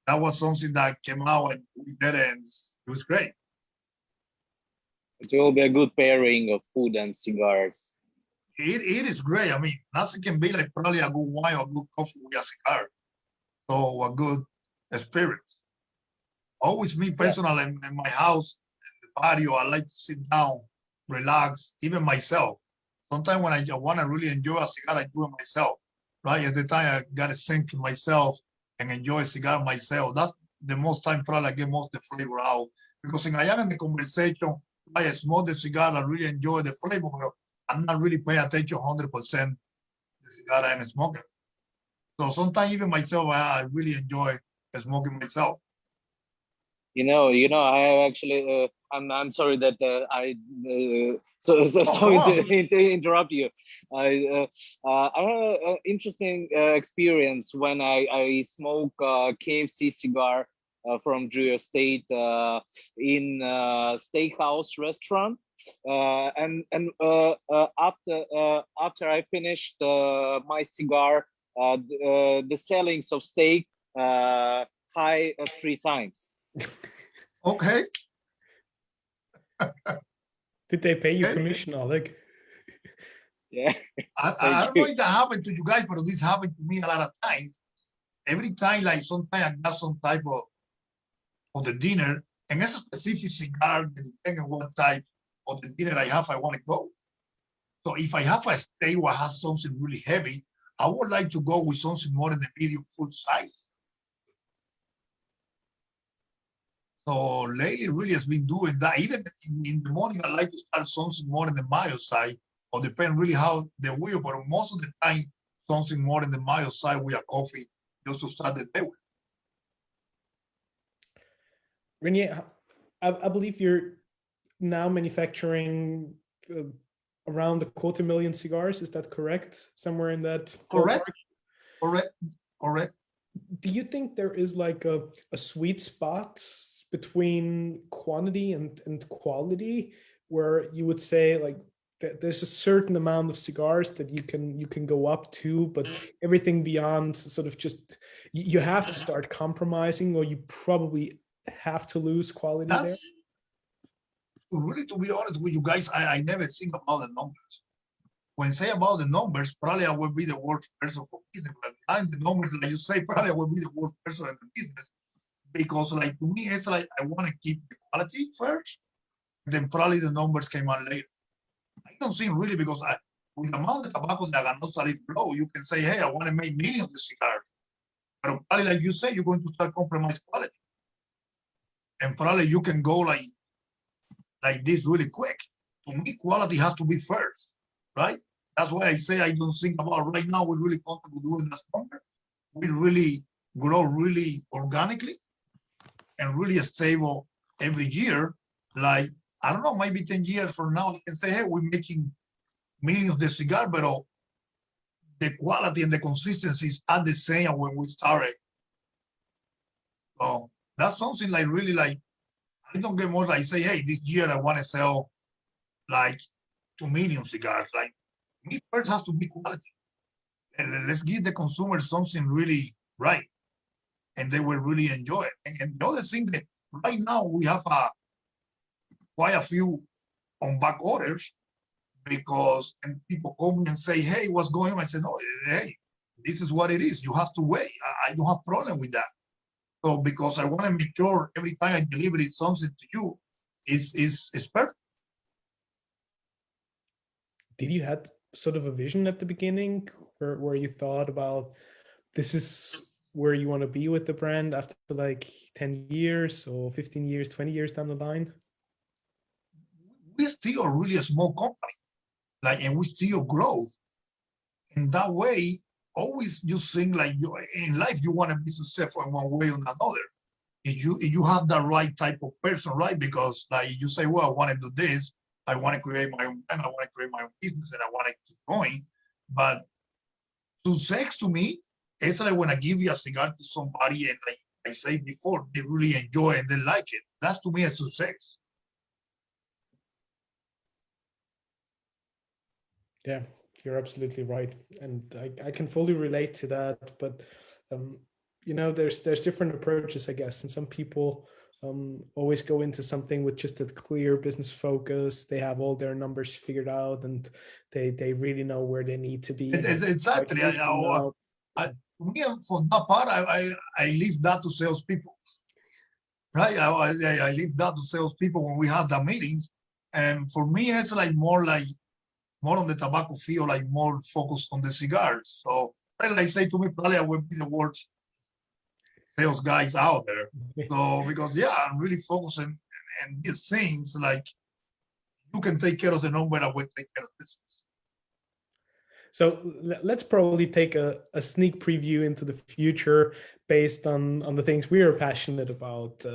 That was something that came out and we did it, and it was great. It will be a good pairing of food and cigars. It is great. I mean, nothing can be like probably a good wine or good coffee with a cigar. So a good experience. Always me personally in my house, in the patio, I like to sit down, relax, even myself. Sometimes when I want to really enjoy a cigar, I do it myself. Right? At the time, I got to think myself and enjoy a cigar myself. That's the most time probably I get most of the flavor out. Because when I am in the conversation, I smoke the cigar, I really enjoy the flavor, but I'm not really paying attention 100% the cigar I'm smoking. So sometimes even myself, I really enjoy smoking myself. You know, I have actually. I'm sorry that sorry to interrupt you. I had an interesting experience when I smoke KFC cigar from New State in steakhouse restaurant, and after I finished my cigar, the sellings of steak high 3 times. Okay. Did they pay you commission, Oleg? Yeah. I don't know if that happened to you guys, but this happened to me a lot of times. Every time, like sometimes I got some type of the dinner, and it's a specific cigar, depending on what type of the dinner I have, I want to go. So if I have a steak that has something really heavy, I would like to go with something more in the medium full size. So lately, really has been doing that. Even in the morning, I like to start something more in the mild side, or depend really how the wheel. But most of the time, something more in the mild side with a coffee, just to start the day with. Renier, I believe you're now manufacturing around 250,000 cigars. Is that correct? Somewhere in that. Correct. Ballpark? Correct. Do you think there is like a sweet spot between quantity and quality, where you would say like that there's a certain amount of cigars that you can go up to, but everything beyond sort of just you have to start compromising, or you probably have to lose quality there? Really, to be honest with you guys, I never think about the numbers. When say about the numbers, probably I will be the worst person for business. But behind the numbers, like you say, probably I will be the worst person in the business. Because like to me, it's like I want to keep the quality first, then probably the numbers came out later. I don't think really, because with the amount of tobacco that Aganorsa leaf grow, you can say, hey, I want to make millions of cigars. But probably, like you say, you're going to start compromise quality. And probably you can go like this really quick. To me, quality has to be first, right? That's why I say I don't think about right now. We're really comfortable doing this number. We really grow really organically and really stable every year. Like, I don't know, maybe 10 years from now, you can say, hey, we're making millions of cigars, but the quality and the consistencies are the same when we started. So that's something like really like, I don't get more like say, hey, this year I want to sell like 2 million cigars. Like, me first has to be quality. And let's give the consumer something really right. And they will really enjoy it. And the other thing that right now we have quite a few on back orders because and people come and say, hey, what's going on? I said, no, hey, this is what it is. You have to wait. I don't have problem with that. So because I want to make sure every time I deliver something to you, it's perfect. Did you have sort of a vision at the beginning where you thought about this is where you want to be with the brand after like 10 years or 15 years, 20 years down the line? We're still really a small company, like, and we still grow. In that way, always you think like in life, you want to be successful in one way or another. If you have the right type of person, right? Because like you say, well, I want to do this, I want to create my own brand, I want to create my own business, and I want to keep going. But success to me is like when I give you a cigar to somebody and like I said before, they really enjoy it and they like it. That's to me a success. Yeah, you're absolutely right. And I can fully relate to that. But, you know, there's different approaches, I guess. And some people always go into something with just a clear business focus. They have all their numbers figured out and they really know where they need to be. Exactly. To me, for that part, I leave that to salespeople. Right? I leave that to salespeople when we have the meetings. And for me, it's like more on the tobacco field, like more focused on the cigars. So, like I say to me, probably I will be the worst sales guys out there. So, because yeah, I'm really focusing and these things like you can take care of the number, I will take care of business. So let's probably take a sneak preview into the future based on the things we are passionate about.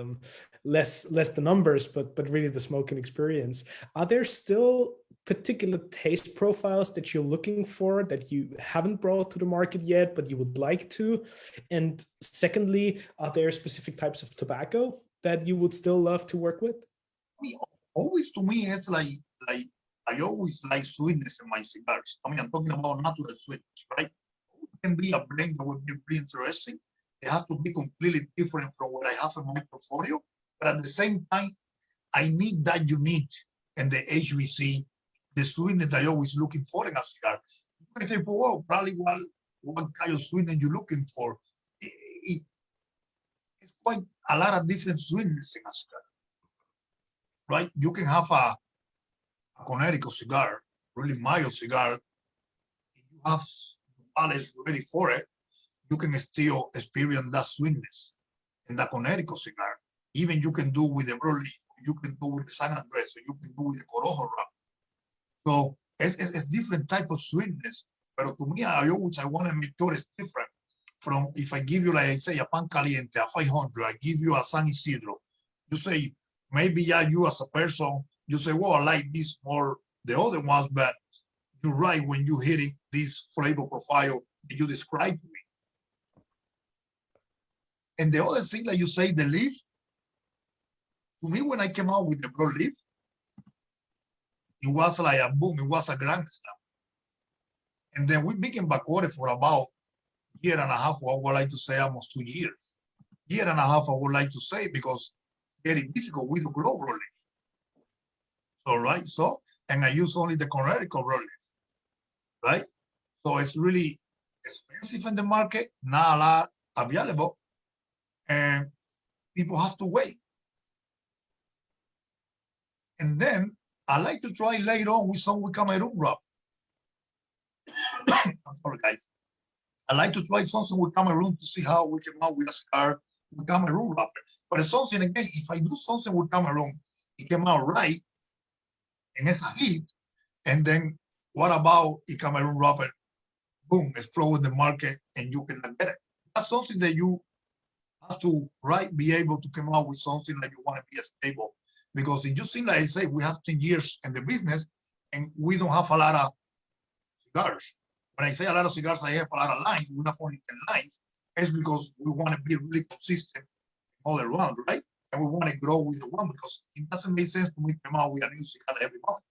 Less the numbers, but really the smoking experience. Are there still particular taste profiles that you're looking for that you haven't brought to the market yet, but you would like to? And secondly, are there specific types of tobacco that you would still love to work with? Always to me, it's like I always like sweetness in my cigars. I mean, I'm talking about natural sweetness, right? It can be a blend that would be pretty interesting. It has to be completely different from what I have in my portfolio. But at the same time, I need that unique and the HVC, the sweetness that you're always looking for in a cigar. You can say, well, probably what kind of sweetness you're looking for. It's quite a lot of different sweetness in a cigar, right? You can have a Connecticut cigar, really mild cigar. If you have the palate ready for it, you can still experience that sweetness in the Connecticut cigar. Even you can do with the broad leaf, you can do with the San Andres, or you can do with the Corojo wrap. So it's different type of sweetness. But to me, I want to make sure it's different from if I give you, like I say, a pan caliente, a 500, I give you a San Isidro. You say, maybe you as a person, you say, well, I like this more the other ones, but you're right when you hit it, this flavor profile that you described to me. And the other thing that you say, the leaf, to me, when I came out with the broad leaf, it was like a boom, it was a grand slam. And then we began backordered for about a year and a half, or I would like to say almost 2 years. Year and a half, I would like to say, because it's very difficult with the glow broad leaf. So, right, so, and I use only the Connecticut broad leaf, right? So it's really expensive in the market, not a lot available, and people have to wait. And then I like to try later on with some with Cameroon wrap. I'm sorry, guys. I like to try something with Cameroon to see how we come out with a cigar with Cameroon wrapper. But it's something again, if I do something with Cameroon, it came out right, and it's a hit. And then what about a Cameroon wrapper? Boom, explode in the market, and you cannot get it. That's something that you have to be able to come out with something that you want to be stable. Because if you think, like I say, we have 10 years in the business, and we don't have a lot of cigars. When I say a lot of cigars, I have a lot of lines. We have only 10 lines. It's because we want to be really consistent all around, right? And we want to grow with the one because it doesn't make sense to me come out with a new cigar every month.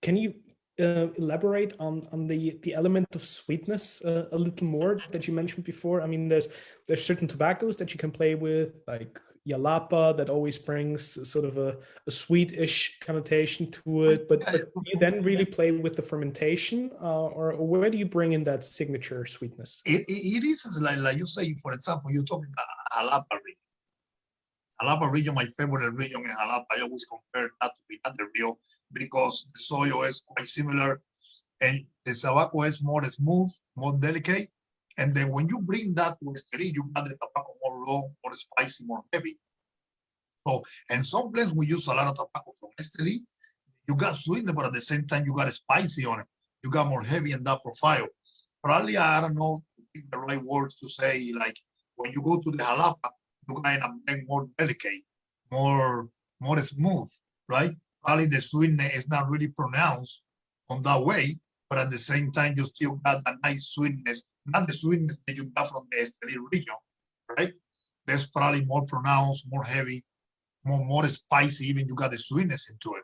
Can you elaborate on the element of sweetness a little more that you mentioned before? I mean, there's certain tobaccos that you can play with, like Yalapa, that always brings sort of a sweetish connotation to it. But do you then really play with the fermentation, or where do you bring in that signature sweetness? It is like you say, for example, you're talking about Jalapa region. Jalapa region, my favorite region in Jalapa. I always compare that to Pinar Rio because the soil is quite similar and the tobacco is more smooth, more delicate. And then when you bring that to Esteli, you got the tobacco more raw, more spicy, more heavy. So, and some places we use a lot of tobacco from Esteli. You got sweetness, but at the same time, you got spicy on it. You got more heavy in that profile. Probably, I don't know the right words to say, like when you go to the Jalapa, you kind of make more delicate, more smooth, right? Probably the sweetness is not really pronounced on that way, but at the same time, you still got that nice sweetness, not the sweetness that you got from the Esteli region, right? That's probably more pronounced, more heavy, more spicy, even you got the sweetness into it.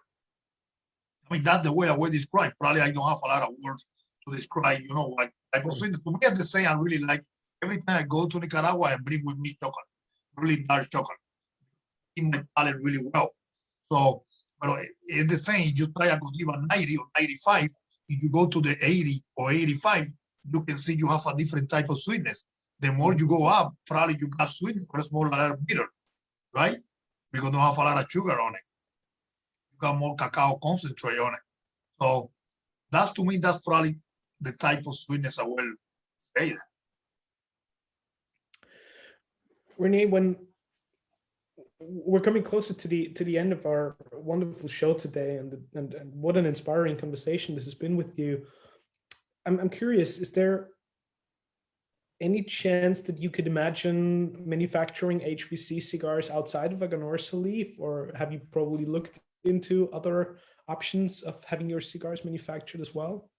I mean, that's the way I would describe. Probably I don't have a lot of words to describe, like I was saying, to me, at the same, I really like, every time I go to Nicaragua, I bring with me chocolate, really dark chocolate, in my palate really well. So, but it's the same, you try a Godiva 90 or 95, if you go to the 80 or 85, you can see you have a different type of sweetness. The more you go up, probably you got sweetness, but it's more like bitter, right? Because you don't have a lot of sugar on it. You got more cacao concentrate on it. So that's, to me, that's probably the type of sweetness I will say that. Renier, when we're coming closer to the end of our wonderful show today, and what an inspiring conversation this has been with you. I'm curious, is there any chance that you could imagine manufacturing HVC cigars outside of Aganorsa leaf, or have you probably looked into other options of having your cigars manufactured as well?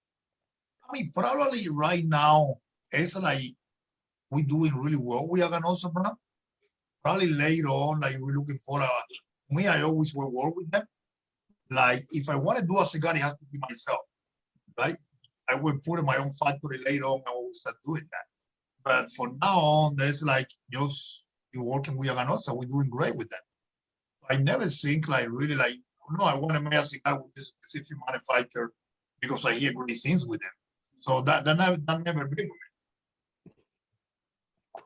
I mean, probably right now, it's like we're doing really well with Aganorsa brand. Probably later on, like we're looking for me, I always will work with them. Like if I want to do a cigar, it has to be myself, right? I will put in my own factory later on, I will start doing that. But for now on, there's like just you working with Aganorsa, we're doing great with them. I never think like really like, no, I want to make a cigar with this specific manufacturer because I hear great things with them. So that never been with me.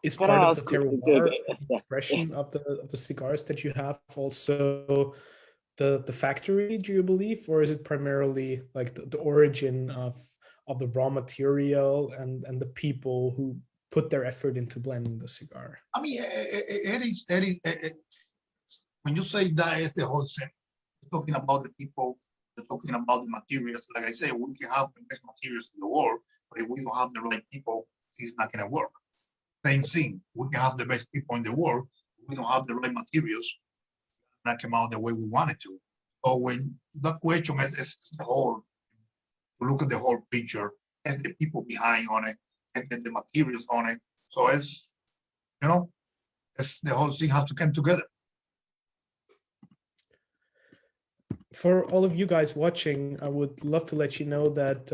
Is part of the terroir, the expression of the cigars that you have also the factory, do you believe, or is it primarily like the origin of the raw material and the people who put their effort into blending the cigar? I mean, it is when you say that, is the whole thing. You're talking about the people, you're talking about the materials. Like I said, we can have the best materials in the world, but if we don't have the right people, it's not going to work. Same thing, we can have the best people in the world, we don't have the right materials, not come out the way we want it to. So when that question is the whole, to look at the whole picture, and the people behind on it, and then the materials on it. So it's, it's the whole thing has to come together. For all of you guys watching, I would love to let you know that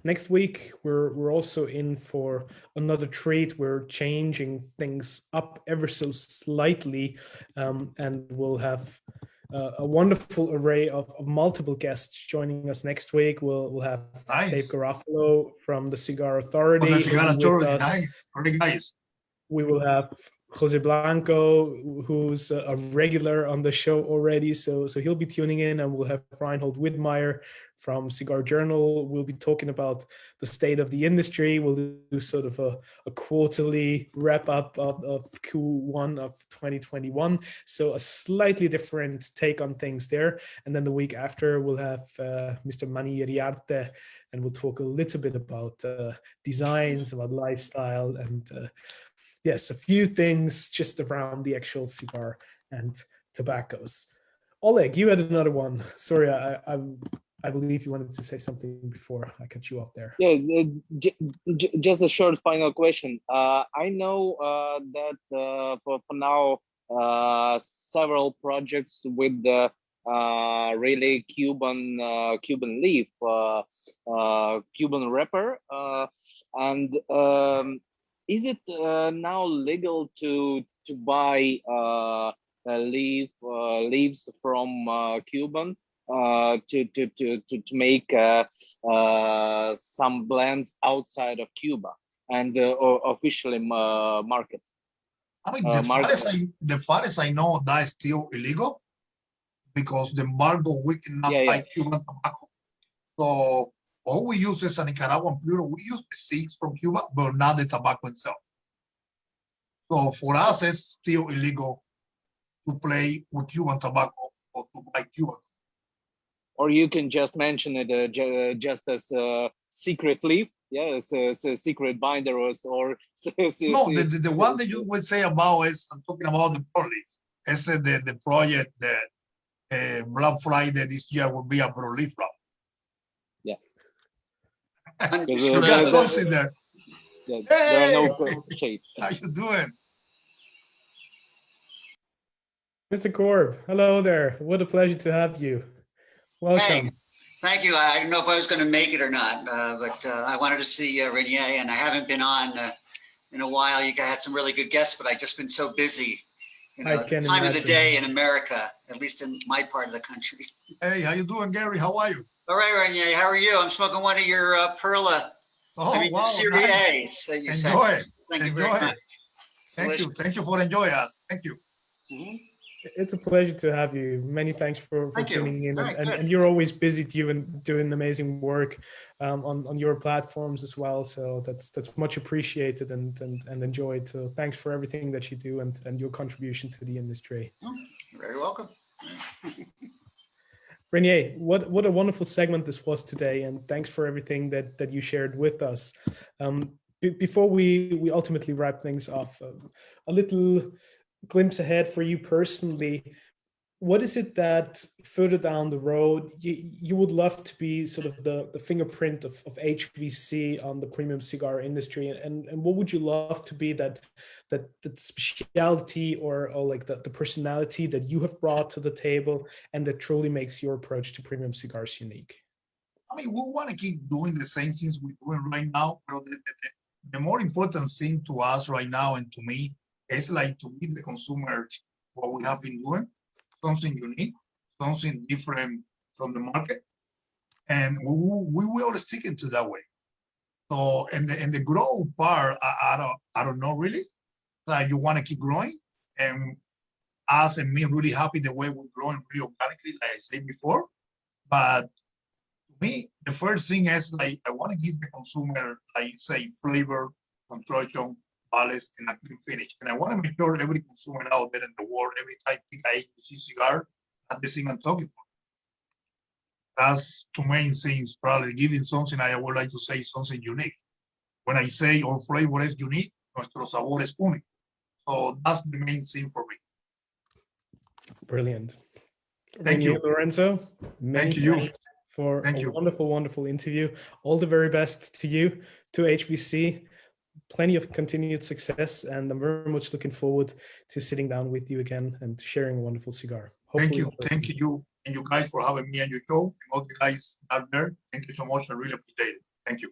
next week we're also in for another treat. We're changing things up ever so slightly, and we'll have a wonderful array of multiple guests joining us next week. We'll have nice. Dave Garofalo from the Cigar Authority. The Cigar Authority, nice, very nice. We will have Jose Blanco, who's a regular on the show already. So he'll be tuning in, and we'll have Reinhold Widmeyer from Cigar Journal. We'll be talking about the state of the industry. We'll do sort of a quarterly wrap up of Q1 of 2021. So a slightly different take on things there. And then the week after, we'll have Mr. Manny Iriarte, and we'll talk a little bit about designs, about lifestyle, and yes, a few things just around the actual cigar and tobaccos. Oleg, you had another one. Sorry, I believe you wanted to say something before I cut you off there. Yeah, just a short final question. I know that for now, several projects with the really Cuban leaf, Cuban wrapper, and is it now legal to buy leaves from Cuban to make some blends outside of Cuba and or officially market? I mean, the far as I know, that is still illegal because the embargo, we cannot buy Cuban tobacco. So all we use is a Nicaraguan puro. We use the seeds from Cuba, but not the tobacco itself. So for us, it's still illegal to play with Cuban tobacco or to buy Cuban. Or you can just mention it just as a secret leaf, as a secret binder, or no, the one that you would say about is, I'm talking about the pro leaf. It's the project that Black Friday this year will be a pro leaf wrap. Yeah. You got something there. Yeah, hey, there are no shade. How you doing? Mr. Korb, hello there. What a pleasure to have you. Welcome. Hey, thank you. I didn't know if I was going to make it or not, but I wanted to see Renier, and I haven't been on in a while. You guys had some really good guests, but I've just been so busy. You know, the time of the day in America, at least in my part of the country. Hey, how you doing, Gary? How are you? All right, Renier, how are you? I'm smoking one of your Perla. Oh, wow, nice. That you enjoy it. Thank you very much. Thank you. Thank you for enjoying us. Thank you. Mm-hmm. It's a pleasure to have you. Many thanks for tuning in, and you're always busy doing amazing work on your platforms as well. So that's much appreciated and enjoyed. So thanks for everything that you do and your contribution to the industry. You're very welcome. Renier, what a wonderful segment this was today, and thanks for everything that you shared with us. Before we ultimately wrap things off, a little glimpse ahead for you personally. What is it that further down the road you would love to be sort of the fingerprint of HVC on the premium cigar industry, and what would you love to be that speciality or like the personality that you have brought to the table and that truly makes your approach to premium cigars unique? I mean, we want to keep doing the same things we're doing right now, but the more important thing to us right now and to me is like to give the consumer what we have been doing, something unique, something different from the market, and we will stick into that way. So, and the growth part, I don't know really. Like you want to keep growing, and us and me really happy the way we're growing really organically, like I said before. But to me, the first thing is like I want to give the consumer, like say, flavor, construction, balance, and a clean finish. And I want to make sure every consumer out there in the world, every time pick a HVC cigar, that's the thing I'm talking for. That's two main things, probably giving something, I would like to say something unique. When I say our flavor is unique, nuestro sabor es único. So that's the main thing for me. Brilliant. Thank you, Lorenzo. Thank you for a wonderful, wonderful interview. All the very best to you, to HVC. Plenty of continued success, and I'm very much looking forward to sitting down with you again and sharing a wonderful cigar. Hopefully thank you, and you guys for having me on your show. And all the guys out there, thank you so much. I really appreciate it. Thank you.